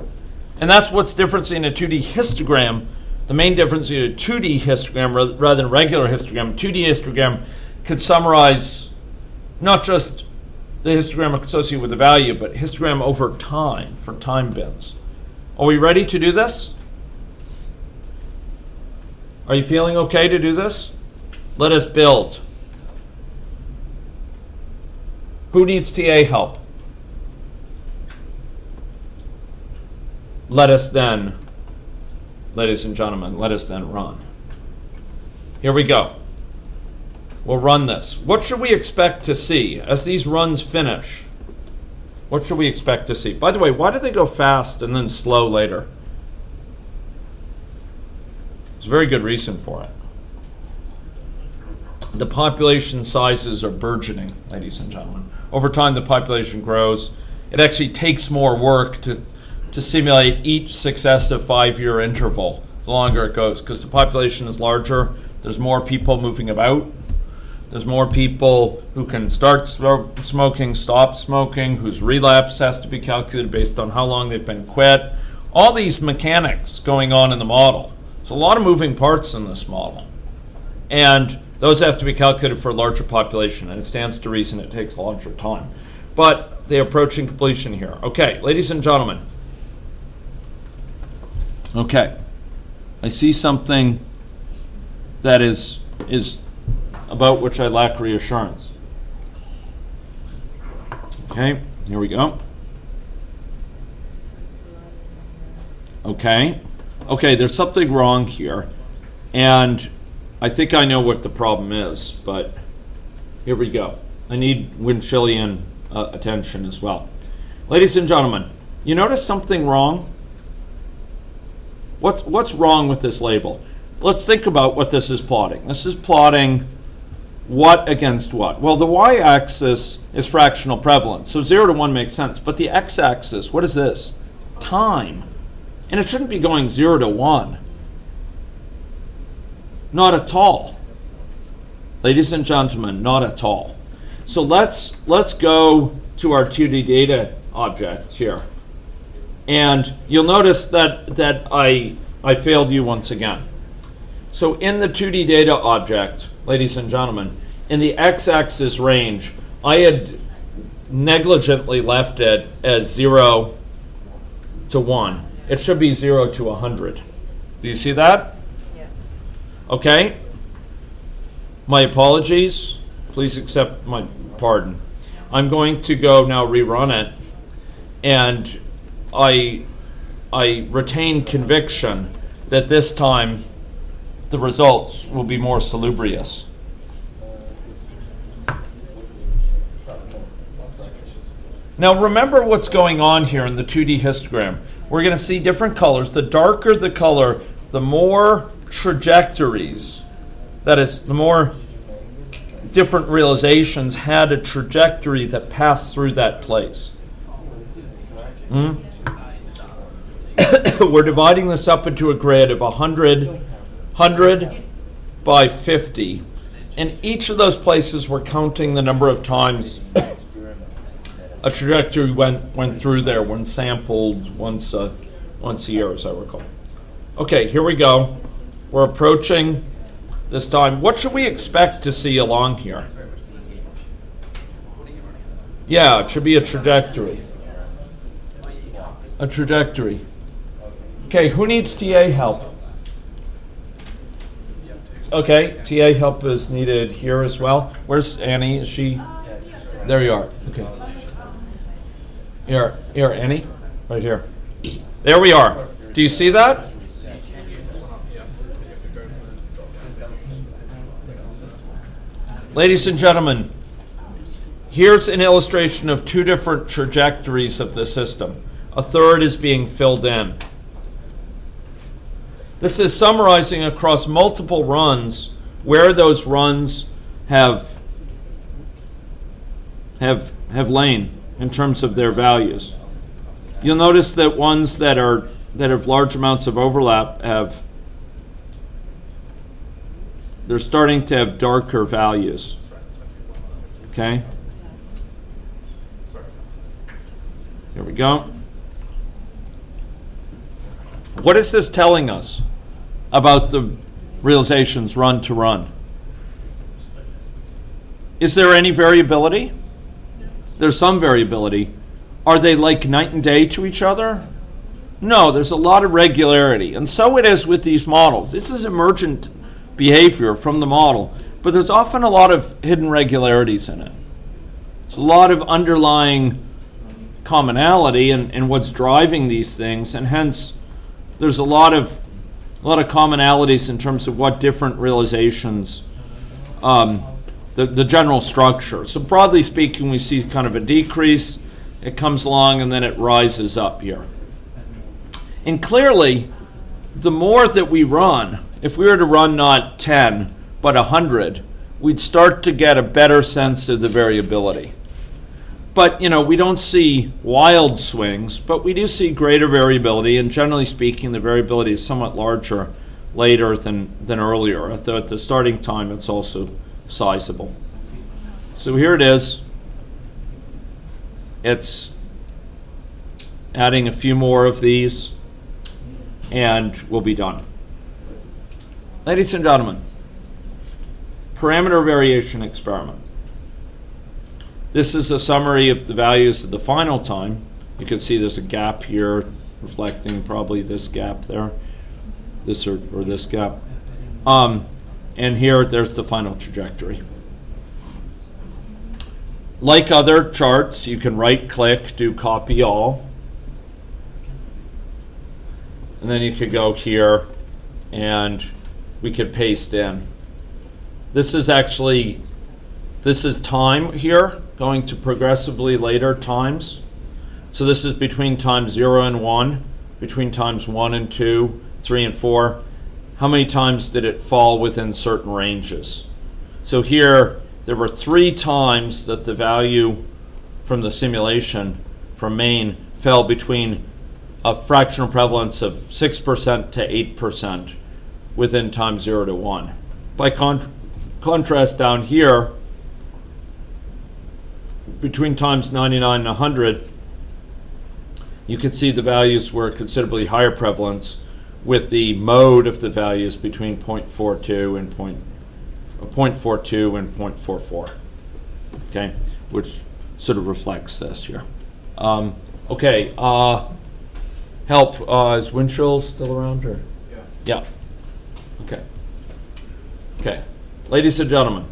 And that's what's different in a 2D histogram. The main difference in a 2D histogram rather than a regular histogram. 2D histogram could summarize not just the histogram associated with the value, but histogram over time for time bins. Are we ready to do this? Are you feeling okay to do this? Let us build. Who needs TA help? Let us then, ladies and gentlemen, let us then run. Here we go. We'll run this. What should we expect to see as these runs finish? What should we expect to see? By the way, why do they go fast and then slow later? There's a very good reason for it. The population sizes are burgeoning, ladies and gentlemen. Over time, the population grows. It actually takes more work to simulate each successive 5-year interval the longer it goes, because the population is larger. There's more people moving about. There's more people who can start smoking, stop smoking, whose relapse has to be calculated based on how long they've been quit. All these mechanics going on in the model. There's a lot of moving parts in this model. And those have to be calculated for a larger population, and it stands to reason it takes a larger time. But they're approaching completion here. Okay, ladies and gentlemen, Okay. I see something that is about which I lack reassurance. Okay, here we go. Okay, there's something wrong here, and I think I know what the problem is, but here we go. I need Winchillian attention as well. Ladies and gentlemen, you notice something wrong? What's wrong with this label? Let's think about what this is plotting. This is plotting what against what? Well, the y-axis is fractional prevalence, so 0 to 1 makes sense. But the x-axis, what is this? Time. And it shouldn't be going 0 to 1. Not at all. Ladies and gentlemen, not at all. So let's go to our 2D data object here. And you'll notice that I failed you once again. So in the 2D data object, ladies and gentlemen, in the x-axis range, I had negligently left it as 0 to 1. It should be 0 to 100. Do you see that? Yeah. Okay. My apologies. Please accept my pardon. I'm going to go now rerun it, and I retain conviction that this time the results will be more salubrious. Now remember what's going on here in the 2D histogram. We're going to see different colors. The darker the color, the more trajectories, that is, the more different realizations had a trajectory that passed through that place. We're dividing this up into a grid of 100 by 50. In each of those places, we're counting the number of times a trajectory went through there when sampled once a year, as I recall. Okay, here we go. We're approaching this time. What should we expect to see along here? Yeah, it should be a trajectory. A trajectory. Okay, who needs TA help? Okay, TA help is needed here as well. Where's Annie? Is she? There you are. Okay. Here, Annie. Right here. There we are. Do you see that? Ladies and gentlemen, here's an illustration of two different trajectories of the system. A third is being filled in. This is summarizing across multiple runs where those runs have lain in terms of their values. You'll notice that ones that have large amounts of overlap they're starting to have darker values. Okay? Here we go. What is this telling us about the realizations run to run? Is there any variability? There's some variability. Are they like night and day to each other? No, there's a lot of regularity. And so it is with these models. This is emergent behavior from the model, but there's often a lot of hidden regularities in it. There's a lot of underlying commonality in what's driving these things, and hence there's a lot of commonalities in terms of what different realizations, the general structure. So broadly speaking, we see kind of a decrease. It comes along and then it rises up here. And clearly, the more that we run, if we were to run not 10, but 100, we'd start to get a better sense of the variability. But, we don't see wild swings, but we do see greater variability, and generally speaking, the variability is somewhat larger later than earlier. At the starting time, it's also sizable. So here it is. It's adding a few more of these, and we'll be done. Ladies and gentlemen, parameter variation experiment. This is a summary of the values at the final time. You can see there's a gap here, reflecting probably this gap there, this or this gap. And here, there's the final trajectory. Like other charts, you can right-click, do copy all. And then you could go here, and we could paste in. This is time here, going to progressively later times. So this is between times 0 and 1, between times 1 and 2, 3 and 4. How many times did it fall within certain ranges? So here, there were 3 times that the value from the simulation from Maine fell between a fractional prevalence of 6% to 8% within time 0 to 1. By contrast, down here, between times 99 and 100, you could see the values were considerably higher prevalence, with the mode of the values between 0.42 and 0.44. Okay, which sort of reflects this here. Okay, help. Is Winchell still around? Or? Yeah. Okay. Okay, ladies and gentlemen.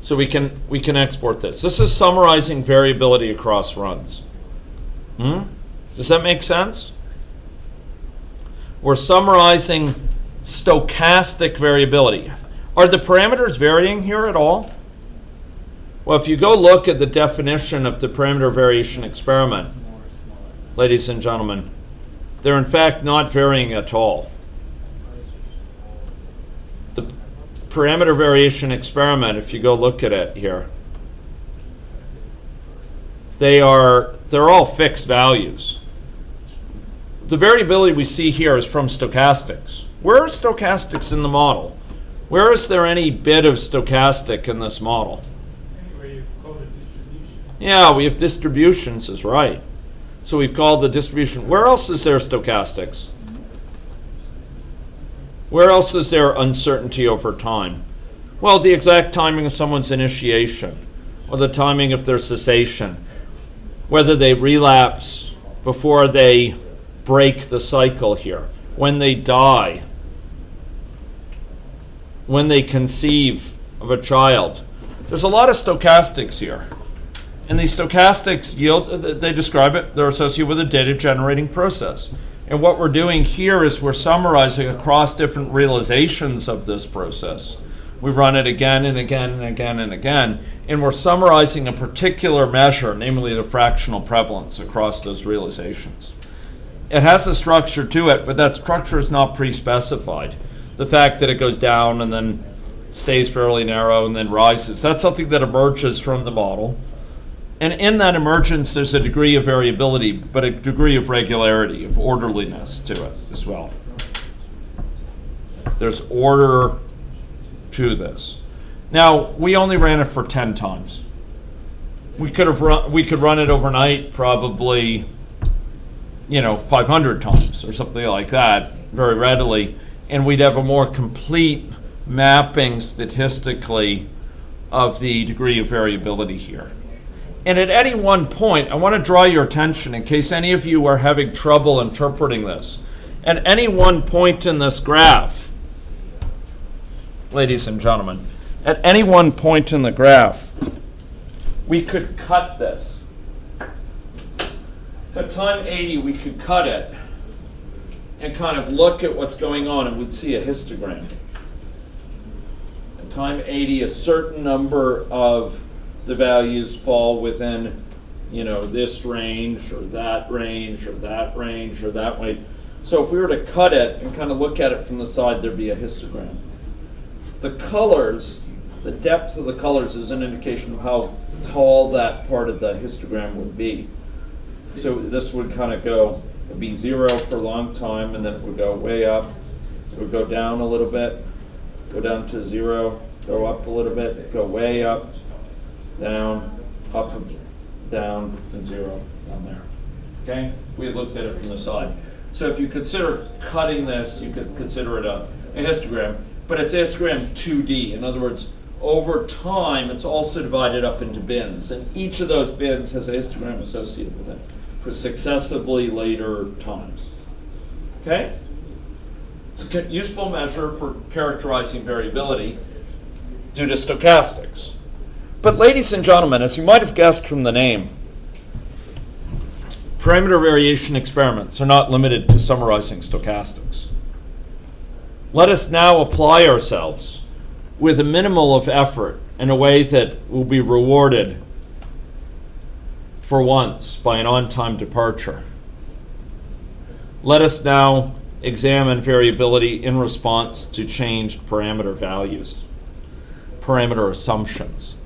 So we can export this. This is summarizing variability across runs. Does that make sense? We're summarizing stochastic variability. Are the parameters varying here at all? Well, if you go look at the definition of the parameter variation experiment, ladies and gentlemen, they're in fact not varying at all. The parameter variation experiment, if you go look at it here, they're all fixed values. The variability we see here is from stochastics. Where are stochastics in the model? Where is there any bit of stochastic in this model? Anyway, you call it distribution. Yeah, we have distributions, is right. So we've called the distribution. Where else is there stochastics? Where else is there uncertainty over time? Well, the exact timing of someone's initiation, or the timing of their cessation, whether they relapse before they break the cycle here, when they die, when they conceive of a child. There's a lot of stochastics here. And these stochastics yield, they describe it, they're associated with a data generating process. And what we're doing here is we're summarizing across different realizations of this process. We run it again and again and again and again, and we're summarizing a particular measure, namely the fractional prevalence across those realizations. It has a structure to it, but that structure is not pre-specified. The fact that it goes down and then stays fairly narrow and then rises, that's something that emerges from the model. And in that emergence, there's a degree of variability, but a degree of regularity, of orderliness to it as well. There's order to this. Now, we only ran it for 10 times. We could run it overnight probably, 500 times or something like that very readily, and we'd have a more complete mapping statistically of the degree of variability here. And at any one point, I want to draw your attention in case any of you are having trouble interpreting this. At any one point in this graph, ladies and gentlemen, at any one point in the graph, we could cut this. At time 80, we could cut it and kind of look at what's going on, and we'd see a histogram. At time 80, a certain number of the values fall within, this range or that range or that range or that way. So if we were to cut it and kind of look at it from the side, there'd be a histogram. The colors, the depth of the colors is an indication of how tall that part of the histogram would be. So this would kind of it'd be 0 for a long time, and then it would go way up. It would go down a little bit, go down to 0, go up a little bit, go way up, down, up, down, and 0 down there. Okay? We had looked at it from the side. So if you consider cutting this, you could consider it a histogram, but it's a histogram 2D. In other words, over time, it's also divided up into bins, and each of those bins has a histogram associated with it for successively later times. Okay? It's a useful measure for characterizing variability due to stochastics. But ladies and gentlemen, as you might have guessed from the name, parameter variation experiments are not limited to summarizing stochastics. Let us now apply ourselves with a minimal of effort in a way that will be rewarded for once by an on-time departure. Let us now examine variability in response to changed parameter values, parameter assumptions.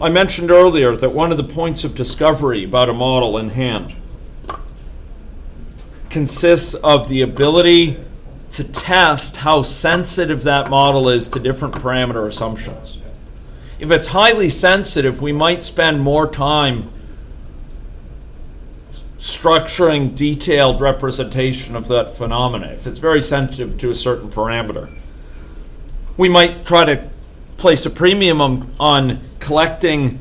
I mentioned earlier that one of the points of discovery about a model in hand consists of the ability to test how sensitive that model is to different parameter assumptions. If it's highly sensitive, we might spend more time structuring detailed representation of that phenomena. If it's very sensitive to a certain parameter, we might try to place a premium on collecting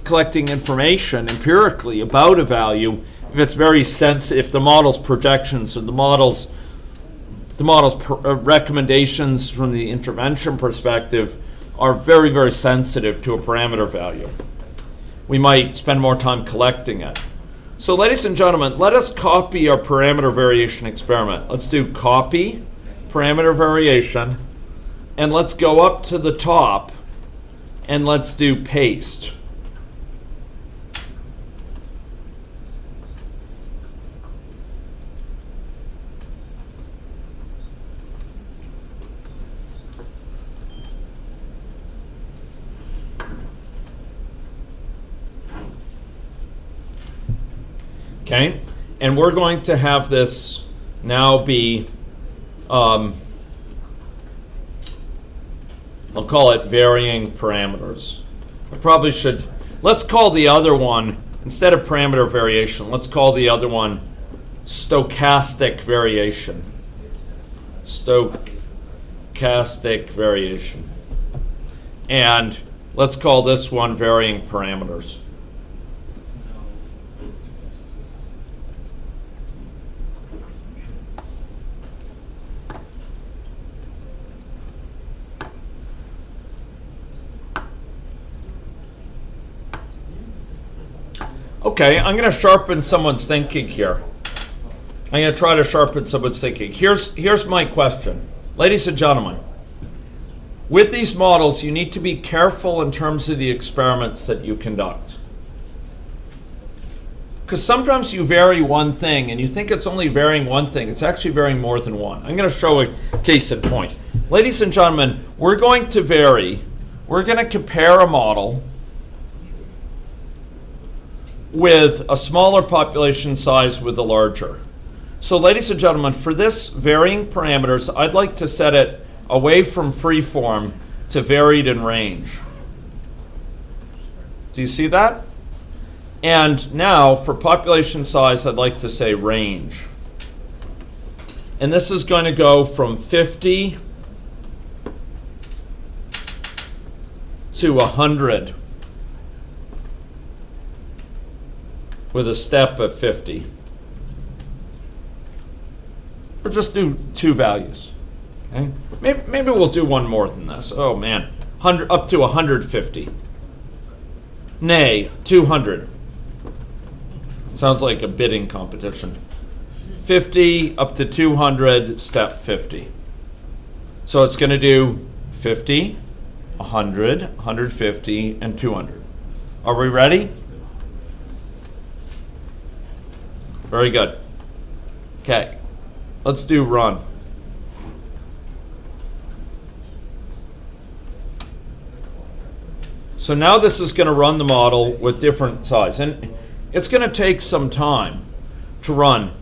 information empirically about a value if it's very sensitive, if the model's projections or the model's recommendations from the intervention perspective are very, very sensitive to a parameter value. We might spend more time collecting it. So ladies and gentlemen, let us copy our parameter variation experiment. Let's do copy parameter variation, and let's go up to the top and let's do paste. Okay, and we're going to have this now be, I'll call it varying parameters. I probably should, let's call the other one, instead of parameter variation, let's call the other one stochastic variation. Stochastic variation. And let's call this one varying parameters. Okay, I'm going to sharpen someone's thinking here. I'm going to try to sharpen someone's thinking. Here's my question. Ladies and gentlemen, with these models, you need to be careful in terms of the experiments that you conduct. Because sometimes you vary one thing, and you think it's only varying one thing. It's actually varying more than one. I'm going to show a case in point. Ladies and gentlemen, we're going to vary. We're going to compare a model with a smaller population size with a larger. So ladies and gentlemen, for this varying parameters, I'd like to set it away from freeform to varied in range. Do you see that? And now for population size, I'd like to say range. And this is going to go from 50 to 100. With a step of 50. Or just do two values. Okay? Maybe we'll do one more than this. Oh man, up to 150. Nay, 200. Sounds like a bidding competition. 50 up to 200, step 50. So it's going to do 50, 100, 150, and 200. Are we ready? Very good. Okay, let's do run. So now this is going to run the model with different size, and it's going to take some time to run.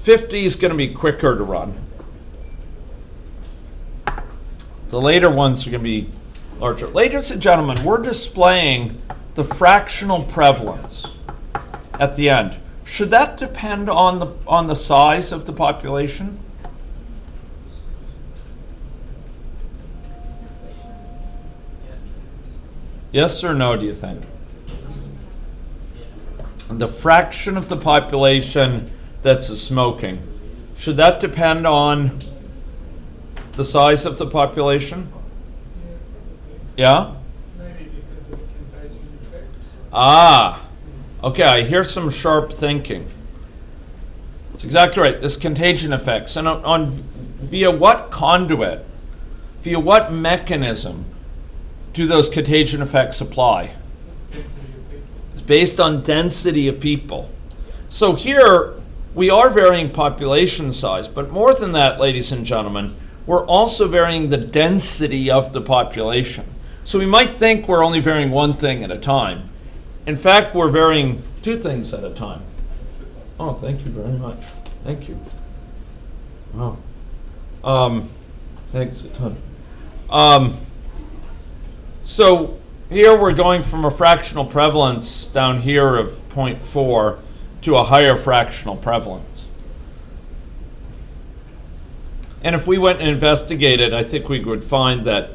50 is going to be quicker to run. The later ones are going to be larger. Ladies and gentlemen, we're displaying the fractional prevalence at the end. Should that depend on the size of the population? Yes or no, do you think? The fraction of the population that's smoking, should that depend on the size of the population? Yeah? Maybe because of the contagion effects. Ah, okay, I hear some sharp thinking. That's exactly right, this contagion effects. And on via what conduit, via what mechanism do those contagion effects apply? So it's density of people. It's based on density of people. So here, we are varying population size, but more than that, ladies and gentlemen, we're also varying the density of the population. So we might think we're only varying one thing at a time. In fact, we're varying two things at a time. Oh, thank you very much. Thank you. Wow. Thanks a ton. So here we're going from a fractional prevalence down here of 0.4 to a higher fractional prevalence. And if we went and investigated, I think we would find that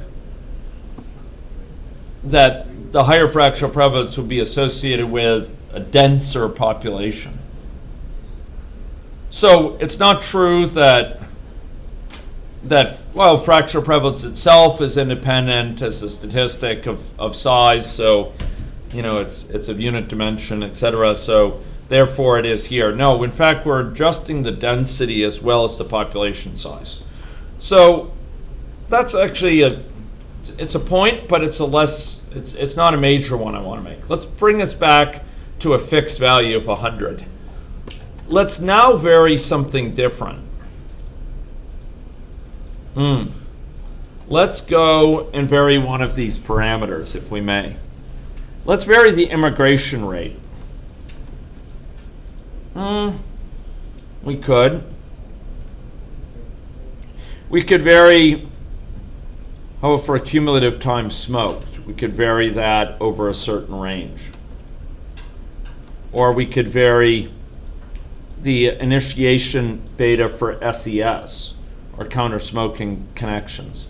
the higher fractional prevalence would be associated with a denser population. So it's not true that fractional prevalence itself is independent as a statistic of size, so it's of unit dimension, etc. So therefore it is here. No, in fact we're adjusting the density as well as the population size. So that's actually it's a point, but it's not a major one I want to make. Let's bring this back to a fixed value of 100. Let's now vary something different. Let's go and vary one of these parameters, if we may. Let's vary the immigration rate. We could. We could vary, for cumulative time smoked. We could vary that over a certain range. Or we could vary the initiation beta for SES, or counter-smoking connections.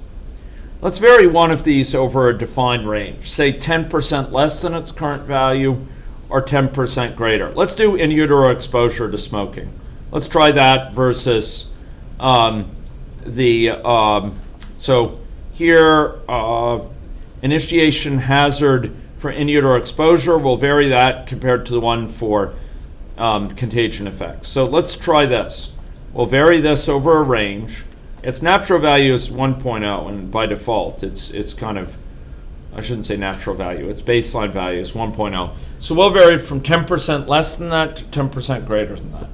Let's vary one of these over a defined range, say 10% less than its current value or 10% greater. Let's do in utero exposure to smoking. Let's try that versus so here initiation hazard for in utero exposure, we'll vary that compared to the one for contagion effects. So let's try this. We'll vary this over a range. Its natural value is 1.0, and by default, it's kind of, I shouldn't say natural value, its baseline value is 1.0. So we'll vary from 10% less than that to 10% greater than that.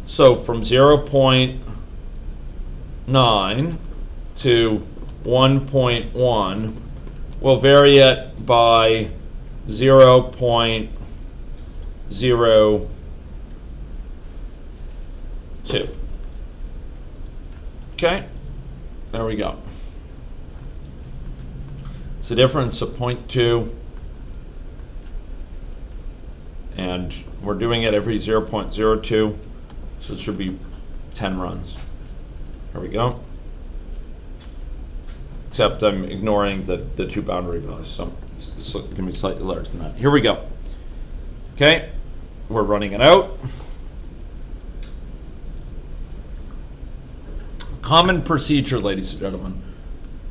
So from 0.9 to 1.1, we'll vary it by 0.02. Okay, there we go. It's a difference of 0.2, and we're doing it every 0.02, so it should be 10 runs. There we go. Except I'm ignoring the two boundary values, so it's going to be slightly larger than that. Here we go. Okay, we're running it out. Common procedure, ladies and gentlemen,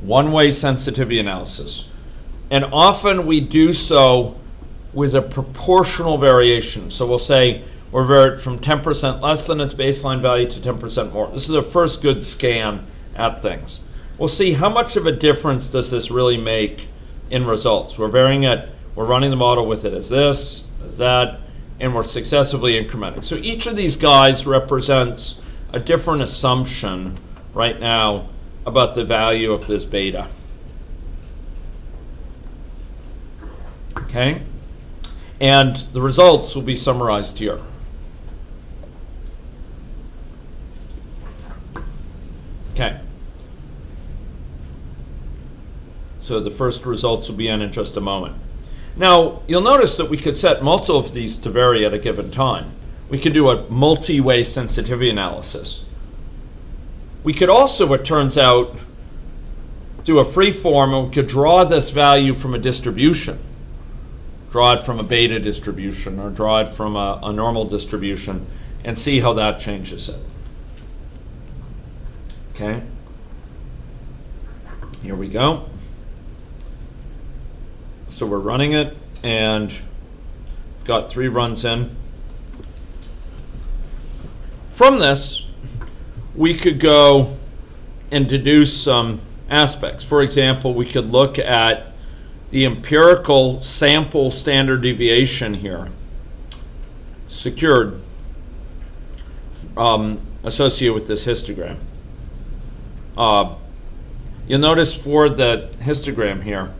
one-way sensitivity analysis. And often we do so with a proportional variation. So we'll say we're varied from 10% less than its baseline value to 10% more. This is a first good scan at things. We'll see how much of a difference does this really make in results. We're varying it, we're running the model with it as this, as that, and we're successively incrementing. So each of these guys represents a different assumption right now about the value of this beta. Okay? And the results will be summarized here. Okay. So the first results will be in just a moment. Now, you'll notice that we could set multiple of these to vary at a given time. We could do a multi-way sensitivity analysis. We could also, it turns out, do a free form, and we could draw this value from a distribution. Draw it from a beta distribution, or draw it from a normal distribution, and see how that changes it. Okay. Here we go. So we're running it, and got 3 runs in. From this, we could go and deduce some aspects. For example, we could look at the empirical sample standard deviation here, secured, associated with this histogram. You'll notice for the histogram here,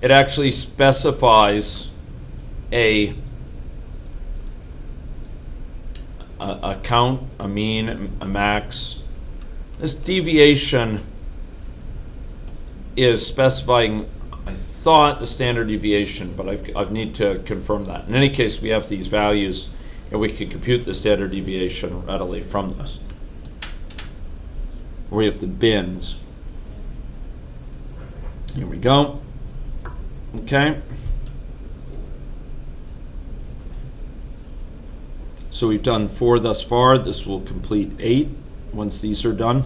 it actually specifies a count, a mean, a max. This deviation is specifying, I thought, the standard deviation, but I need to confirm that. In any case, we have these values, and we can compute the standard deviation readily from this. We have the bins. Here we go. Okay. So we've done 4 thus far. This will complete 8 once these are done.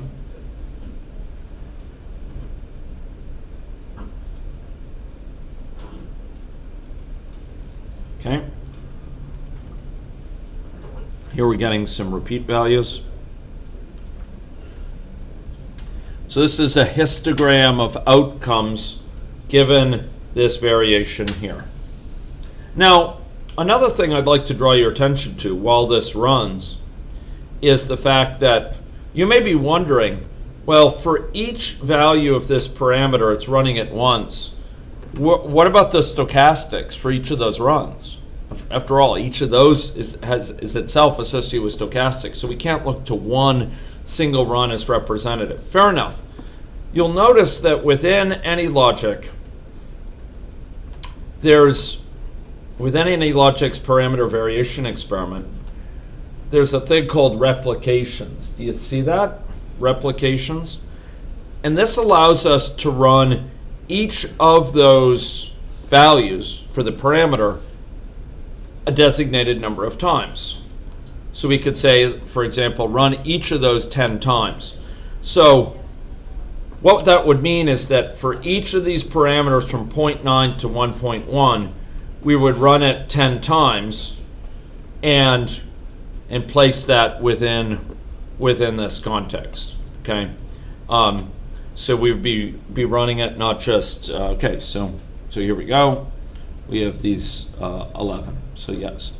Okay. Here we're getting some repeat values. So this is a histogram of outcomes given this variation here. Now, another thing I'd like to draw your attention to while this runs is the fact that you may be wondering, well, for each value of this parameter, it's running at once. What about the stochastics for each of those runs? After all, each of those is itself associated with stochastics, so we can't look to one single run as representative. Fair enough. You'll notice that within any logic, within any logic's parameter variation experiment, there's a thing called replications. Do you see that? Replications. And this allows us to run each of those values for the parameter a designated number of times. So we could say, for example, run each of those 10 times. So what that would mean is that for each of these parameters from 0.9 to 1.1, we would run it 10 times and place that within this context. Okay, so we would be running it not just okay. So here we go. We have these 11. So yes,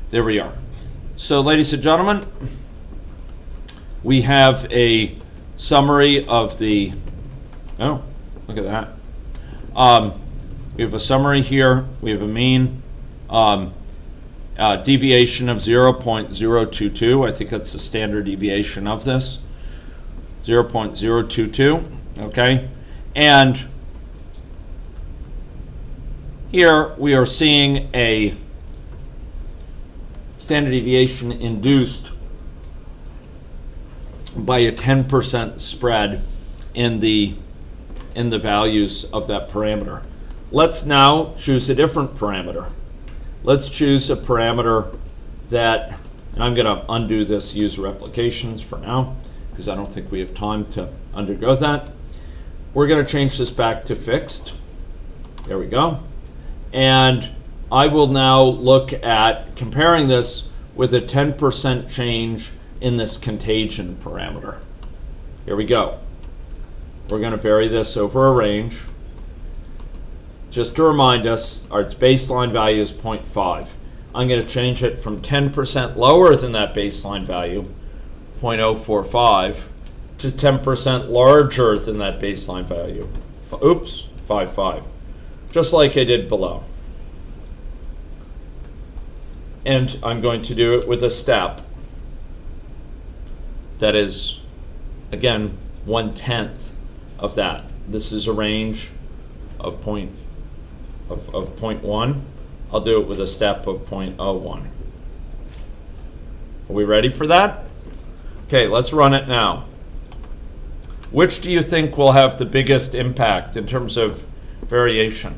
there we are. So ladies and gentlemen, we have a summary of the. Oh, look at that. We have a summary here. We have a mean. Deviation of 0.022. I think that's the standard deviation of this. 0.022. Okay. And here we are seeing a standard deviation induced by a 10% spread in the values of that parameter. Let's now choose a different parameter. Let's choose a parameter that, and I'm going to undo this, use replications for now, because I don't think we have time to undergo that. We're going to change this back to fixed. There we go. And I will now look at comparing this with a 10% change in this contagion parameter. Here we go. We're going to vary this over a range. Just to remind us, our baseline value is 0.5. I'm going to change it from 10% lower than that baseline value, 0.045, to 10% larger than that baseline value. Oops, 5.5. Just like I did below. And I'm going to do it with a step that is, again, 1/10 of that. This is a range of 0.1. I'll do it with a step of 0.01. Are we ready for that? Okay, let's run it now. Which do you think will have the biggest impact in terms of variation?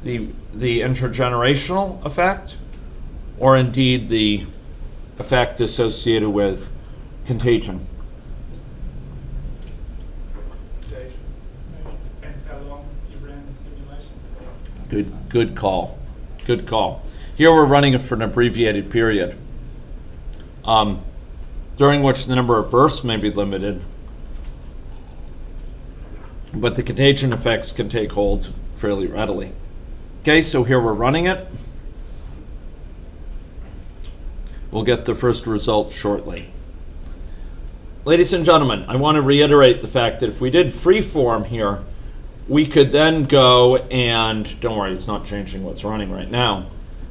The intergenerational effect, or indeed the effect associated with contagion? Maybe it depends how long you ran the simulation for. Good call. Good call. Here we're running it for an abbreviated period, during which the number of bursts may be limited, but the contagion effects can take hold fairly readily. Okay, so here we're running it. We'll get the first result shortly. Ladies and gentlemen, I want to reiterate the fact that if we did freeform here, we could then go and, don't worry, it's not changing what's running right now,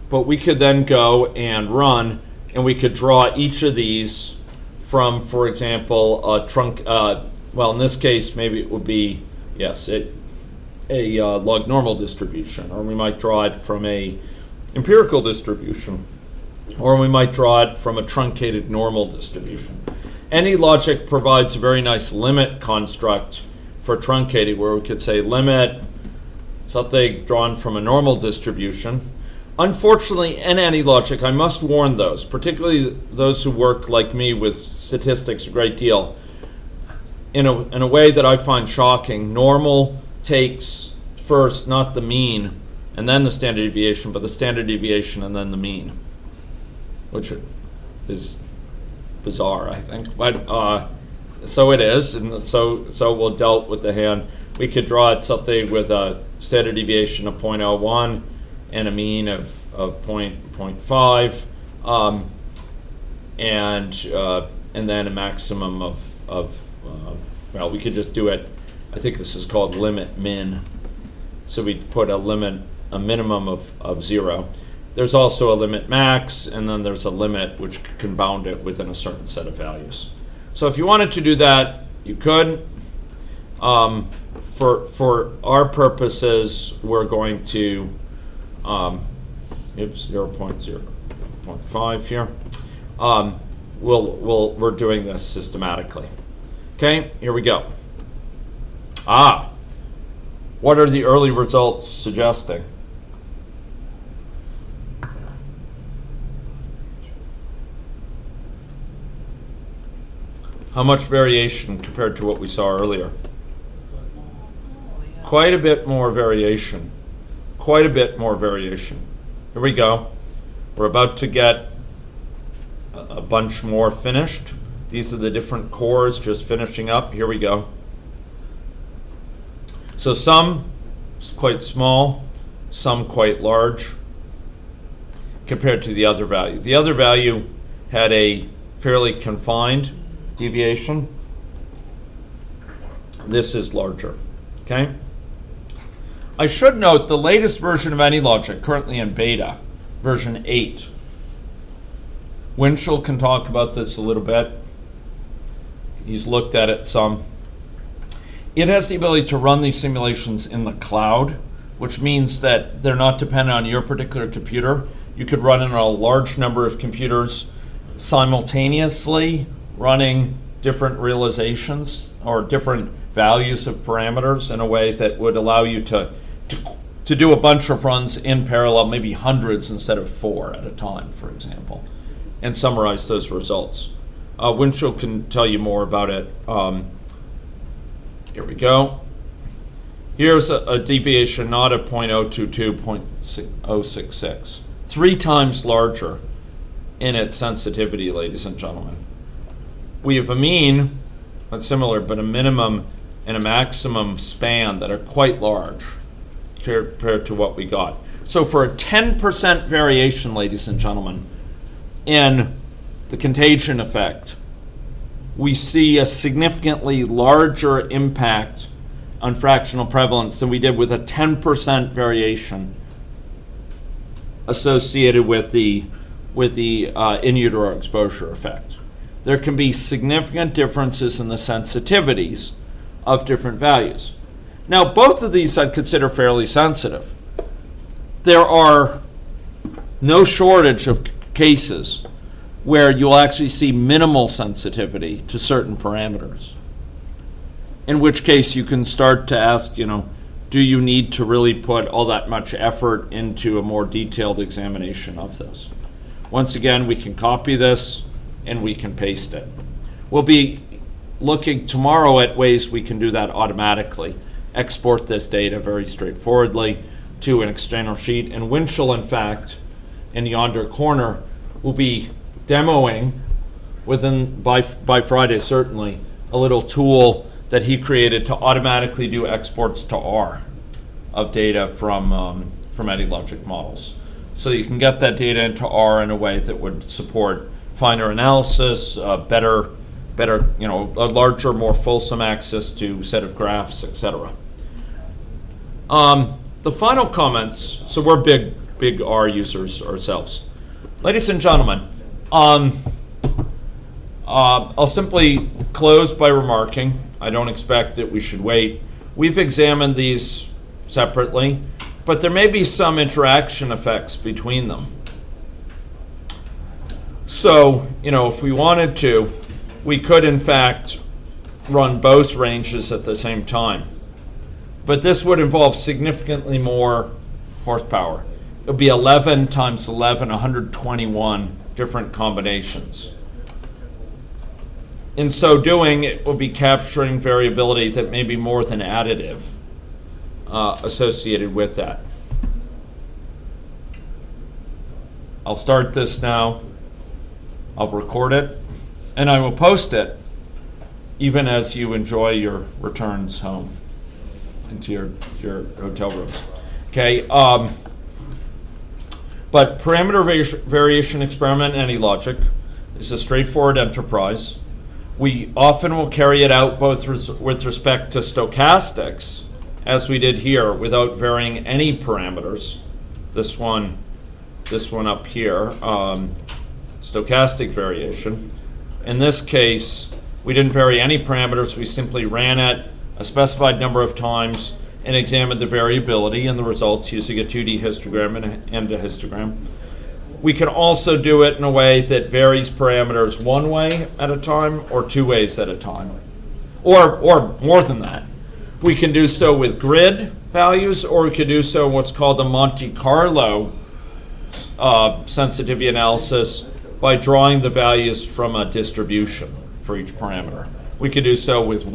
but we could then go and run, and we could draw each of these from, for example, a trunk, well, in this case, maybe it would be, yes, a log normal distribution, or we might draw it from a empirical distribution, or we might draw it from a truncated normal distribution. AnyLogic provides a very nice limit construct for truncated, where we could say limit something drawn from a normal distribution. Unfortunately, in AnyLogic, I must warn those, particularly those who work like me with statistics a great deal, in a way that I find shocking. Normal takes first not the mean and then the standard deviation, but the standard deviation and then the mean, which is bizarre, I think. But so it is, and so we'll dealt with the hand. We could draw it something with a standard deviation of 0.01 and a mean of 0.5, and then a maximum of well, we could just do it. I think this is called limit min. So we put a minimum of 0. There's also a limit max, and then there's a limit which can bound it within a certain set of values. So if you wanted to do that, you could. For our purposes, we're going to 0.5 here. We're doing this systematically. Okay, here we go. What are the early results suggesting? How much variation compared to what we saw earlier? Quite a bit more variation. Quite a bit more variation. Here we go. We're about to get a bunch more finished. These are the different cores just finishing up. Here we go. So some quite small, some quite large compared to the other value. The other value had a fairly confined deviation. This is larger. Okay? I should note the latest version of AnyLogic, currently in beta, version 8. Winchell can talk about this a little bit. He's looked at it some. It has the ability to run these simulations in the cloud, which means that they're not dependent on your particular computer. You could run in a large number of computers simultaneously, running different realizations or different values of parameters in a way that would allow you to do a bunch of runs in parallel, maybe hundreds instead of 4 at a time, for example, and summarize those results. Winchell can tell you more about it. Here we go. Here's a deviation not of 0.022, 0.066. 3 times larger in its sensitivity, ladies and gentlemen. We have a mean that's similar, but a minimum and a maximum span that are quite large compared to what we got. So for a 10% variation, ladies and gentlemen, in the contagion effect, we see a significantly larger impact on fractional prevalence than we did with a 10% variation associated with the in utero exposure effect. There can be significant differences in the sensitivities of different values. Now, both of these I'd consider fairly sensitive. There are no shortage of cases where you'll actually see minimal sensitivity to certain parameters. in which case you can start to ask, do you need to really put all that much effort into a more detailed examination of those? Once again, we can copy this and we can paste it. We'll be looking tomorrow at ways we can do that automatically. Export this data very straightforwardly to an external sheet. And Winchell, in fact, in yonder corner, will be demoing by Friday, certainly, a little tool that he created to automatically do exports to R of data from AnyLogic models. So you can get that data into R in a way that would support finer analysis, better, a larger, more fulsome access to set of graphs, etc. The final comments. So we're big R users ourselves, ladies and gentlemen. I'll simply close by remarking, I don't expect that we should wait. We've examined these separately, but there may be some interaction effects between them. So, if we wanted to, we could in fact run both ranges at the same time. But this would involve significantly more horsepower. It would be 11 times 11, 121 different combinations. In so doing, it will be capturing variability that may be more than additive associated with that. I'll start this now. I'll record it, and I will post it even as you enjoy your returns home into your hotel rooms. Okay. But parameter variation experiment AnyLogic is a straightforward enterprise. We often will carry it out both with respect to stochastics, as we did here, without varying any parameters. This one up here, stochastic variation. In this case, we didn't vary any parameters. We simply ran it a specified number of times and examined the variability and the results using a 2D histogram and a histogram. We can also do it in a way that varies parameters one way at a time or two ways at a time, or more than that. We can do so with grid values, or we can do so in what's called the Monte Carlo sensitivity analysis by drawing the values from a distribution for each parameter. We could do so with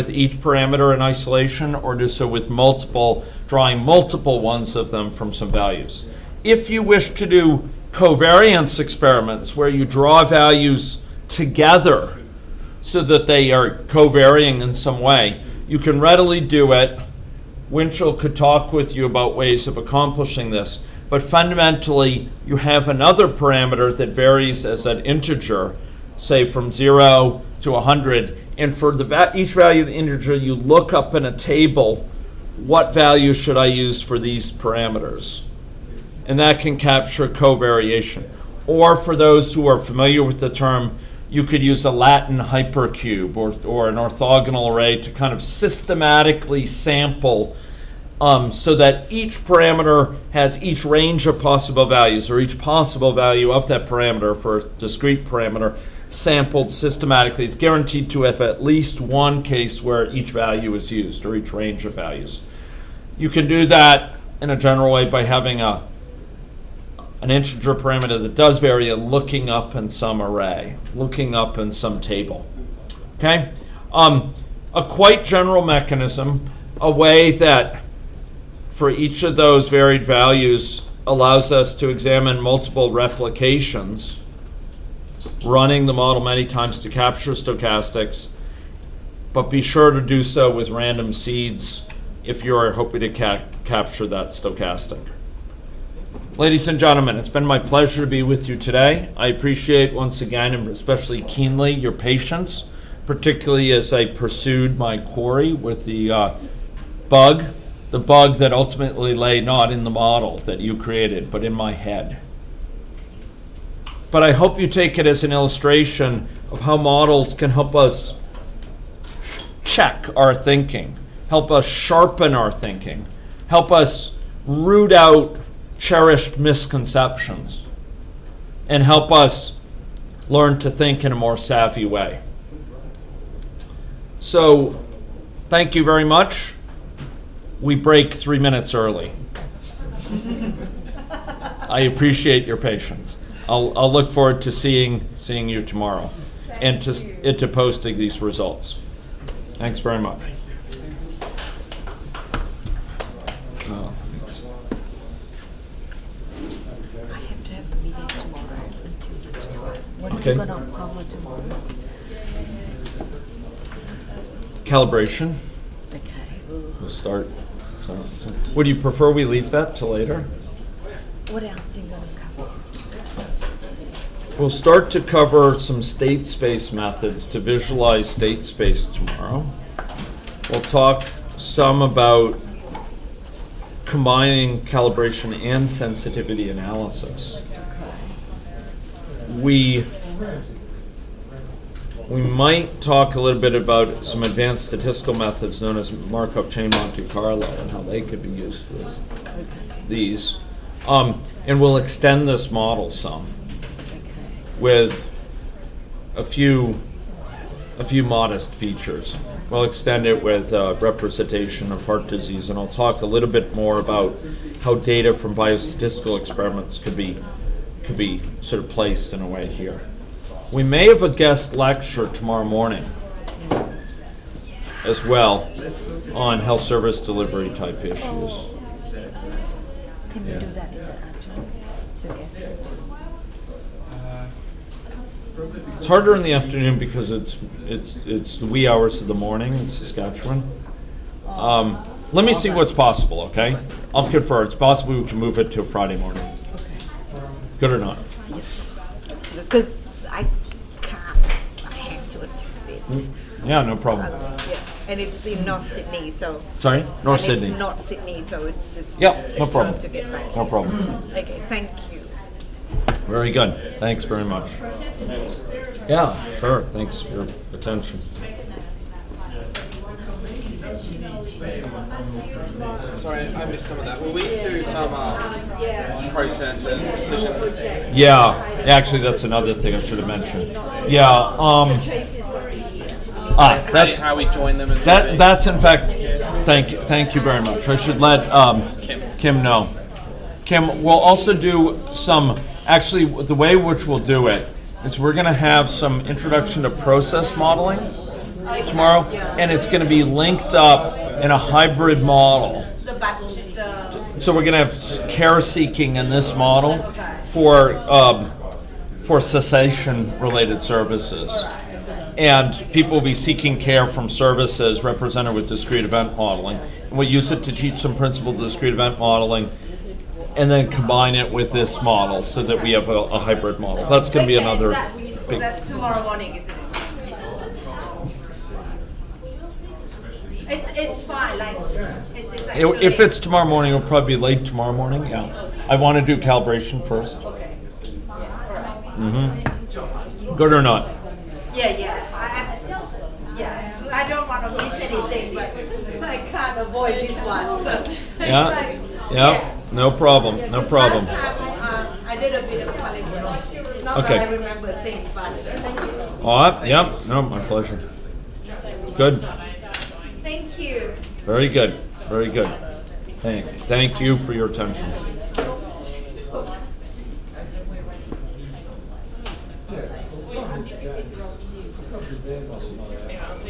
each parameter in isolation, or do so with drawing multiple ones of them from some values. If you wish to do covariance experiments where you draw values together so that they are covarying in some way, you can readily do it. Winchell could talk with you about ways of accomplishing this, but fundamentally you have another parameter that varies as an integer, say from 0 to 100, and for each value of the integer you look up in a table, what value should I use for these parameters? And that can capture covariation. Or for those who are familiar with the term, you could use a Latin hypercube or an orthogonal array to kind of systematically sample so that each parameter has each range of possible values, or each possible value of that parameter for a discrete parameter sampled systematically. It's guaranteed to have at least one case where each value is used, or each range of values. You can do that in a general way by having an integer parameter that does vary and looking up in some array, looking up in some table. Okay? A quite general mechanism, a way that for each of those varied values allows us to examine multiple replications, running the model many times to capture stochastics, but be sure to do so with random seeds if you are hoping to capture that stochastic. Ladies and gentlemen, it's been my pleasure to be with you today. I appreciate once again, and especially keenly, your patience, particularly as I pursued my quarry with the bug that ultimately lay not in the model that you created, but in my head. But I hope you take it as an illustration of how models can help us check our thinking, help us sharpen our thinking, help us root out cherished misconceptions, and help us learn to think in a more savvy way. So, thank you very much. We break 3 minutes early. I appreciate your patience. I'll look forward to seeing you tomorrow, and to posting these results. Thanks very much. Oh, thanks. I have to have a meeting tomorrow until lunchtime. What are Okay. you going to cover tomorrow? Calibration. Okay. We'll start. So, would you prefer we leave that till later? What else are you going to cover? We'll start to cover some state space methods to visualize state space tomorrow. We'll talk some about combining calibration and sensitivity analysis. We might talk a little bit about some advanced statistical methods known as Markov chain Monte Carlo and how they could be used with these. And we'll extend this model some with a few modest features. We'll extend it with representation of heart disease, and I'll talk a little bit more about how data from biostatistical experiments could be sort of placed in a way here. We may have a guest lecture tomorrow morning as well on health service delivery type issues. Can we do that in the afternoon? The afternoon? It's harder in the afternoon because it's the wee hours of the morning in Saskatchewan. Let me see what's possible, okay? I'll confer. It's possible we can move it to a Friday morning. Okay. Good or not? Yes. Because I can't. I have to attend this. Yeah, no problem. Yeah. And it's in North Sydney, so. Sorry? North and Sydney. It's not Sydney, so it's just. Yeah, no takes problem. time to get back. No problem. Okay, thank you. Very good. Thanks very much. Yeah, sure. Thanks for your attention. Sorry, I missed some of that. Will we do some process and decision? Yeah, actually, that's another thing I should have mentioned. Yeah, that's how we join them? And that's in fact. Thank you very much. I should let Kim know. Kim, we'll also do some. Actually, the way which we'll do it is we're going to have some introduction to process modeling tomorrow, and it's going to be linked up in a hybrid model. So we're going to have care seeking in this model for cessation-related services. And people will be seeking care from services represented with discrete event modeling. And we'll use it to teach some principles of discrete event modeling and then combine it with this model so that we have a hybrid model. That's going to be another big... That's tomorrow morning, isn't it? It's fine, like, it's actually... If it's tomorrow morning, it'll probably be late tomorrow morning, yeah. I want to do calibration first. Okay. Good or not? Yeah. I don't want to miss anything, but I can't avoid this one, so... Yeah. No problem. Last time, I did a bit of calibration. Not Okay. that I remember things, but... All right, yeah, no, my pleasure. Good. Thank you. Very good. Thank you for your attention.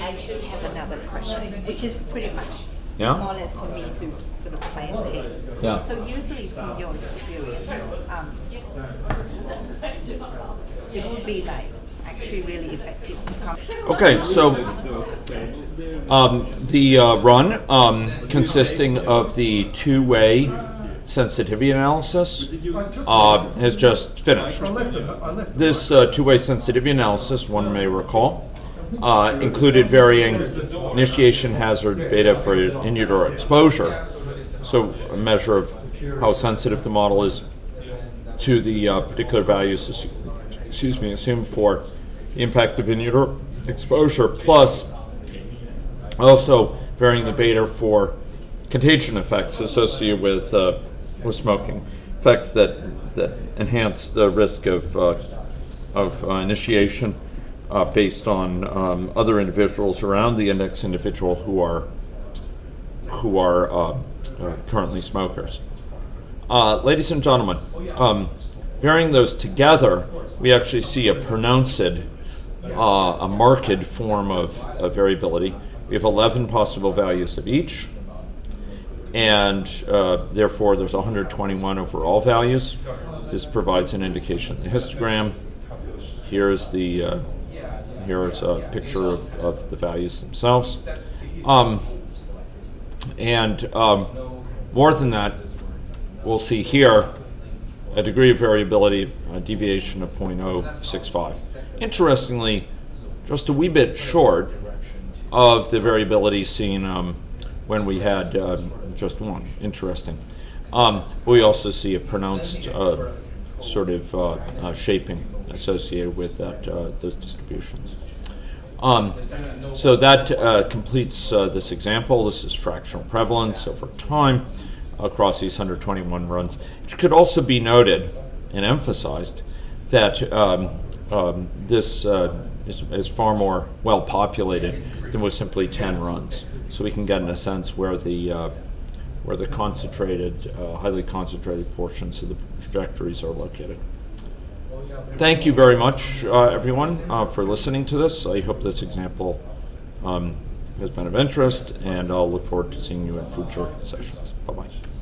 I should have another question, which is pretty much Yeah? more or less for me to sort of plan ahead. Yeah. So usually from your experience, it would be like actually really effective to come. Okay, so the run consisting of the two-way sensitivity analysis has just finished. This two-way sensitivity analysis, one may recall, included varying initiation hazard beta for in utero exposure, so a measure of how sensitive the model is to the particular values assumed for the impact of in utero exposure, plus also varying the beta for contagion effects associated with smoking, effects that enhance the risk of initiation based on other individuals around the index individual who are currently smokers. Ladies and gentlemen, varying those together, we actually see a pronounced, a marked form of variability. We have 11 possible values of each, and therefore there's 121 overall values. This provides an indication in the histogram. Here's a picture of the values themselves. More than that, we'll see here a degree of variability, a deviation of 0.065. Interestingly, just a wee bit short of the variability seen when we had just one. Interesting. We also see a pronounced sort of shaping associated with those distributions. So that completes this example. This is fractional prevalence over time across these 121 runs. It could also be noted and emphasized that this is far more well populated than with simply 10 runs. So we can get in a sense where the concentrated, highly concentrated portions of the trajectories are located. Thank you very much, everyone, for listening to this. I hope this example has been of interest, and I'll look forward to seeing you in future sessions. Bye-bye.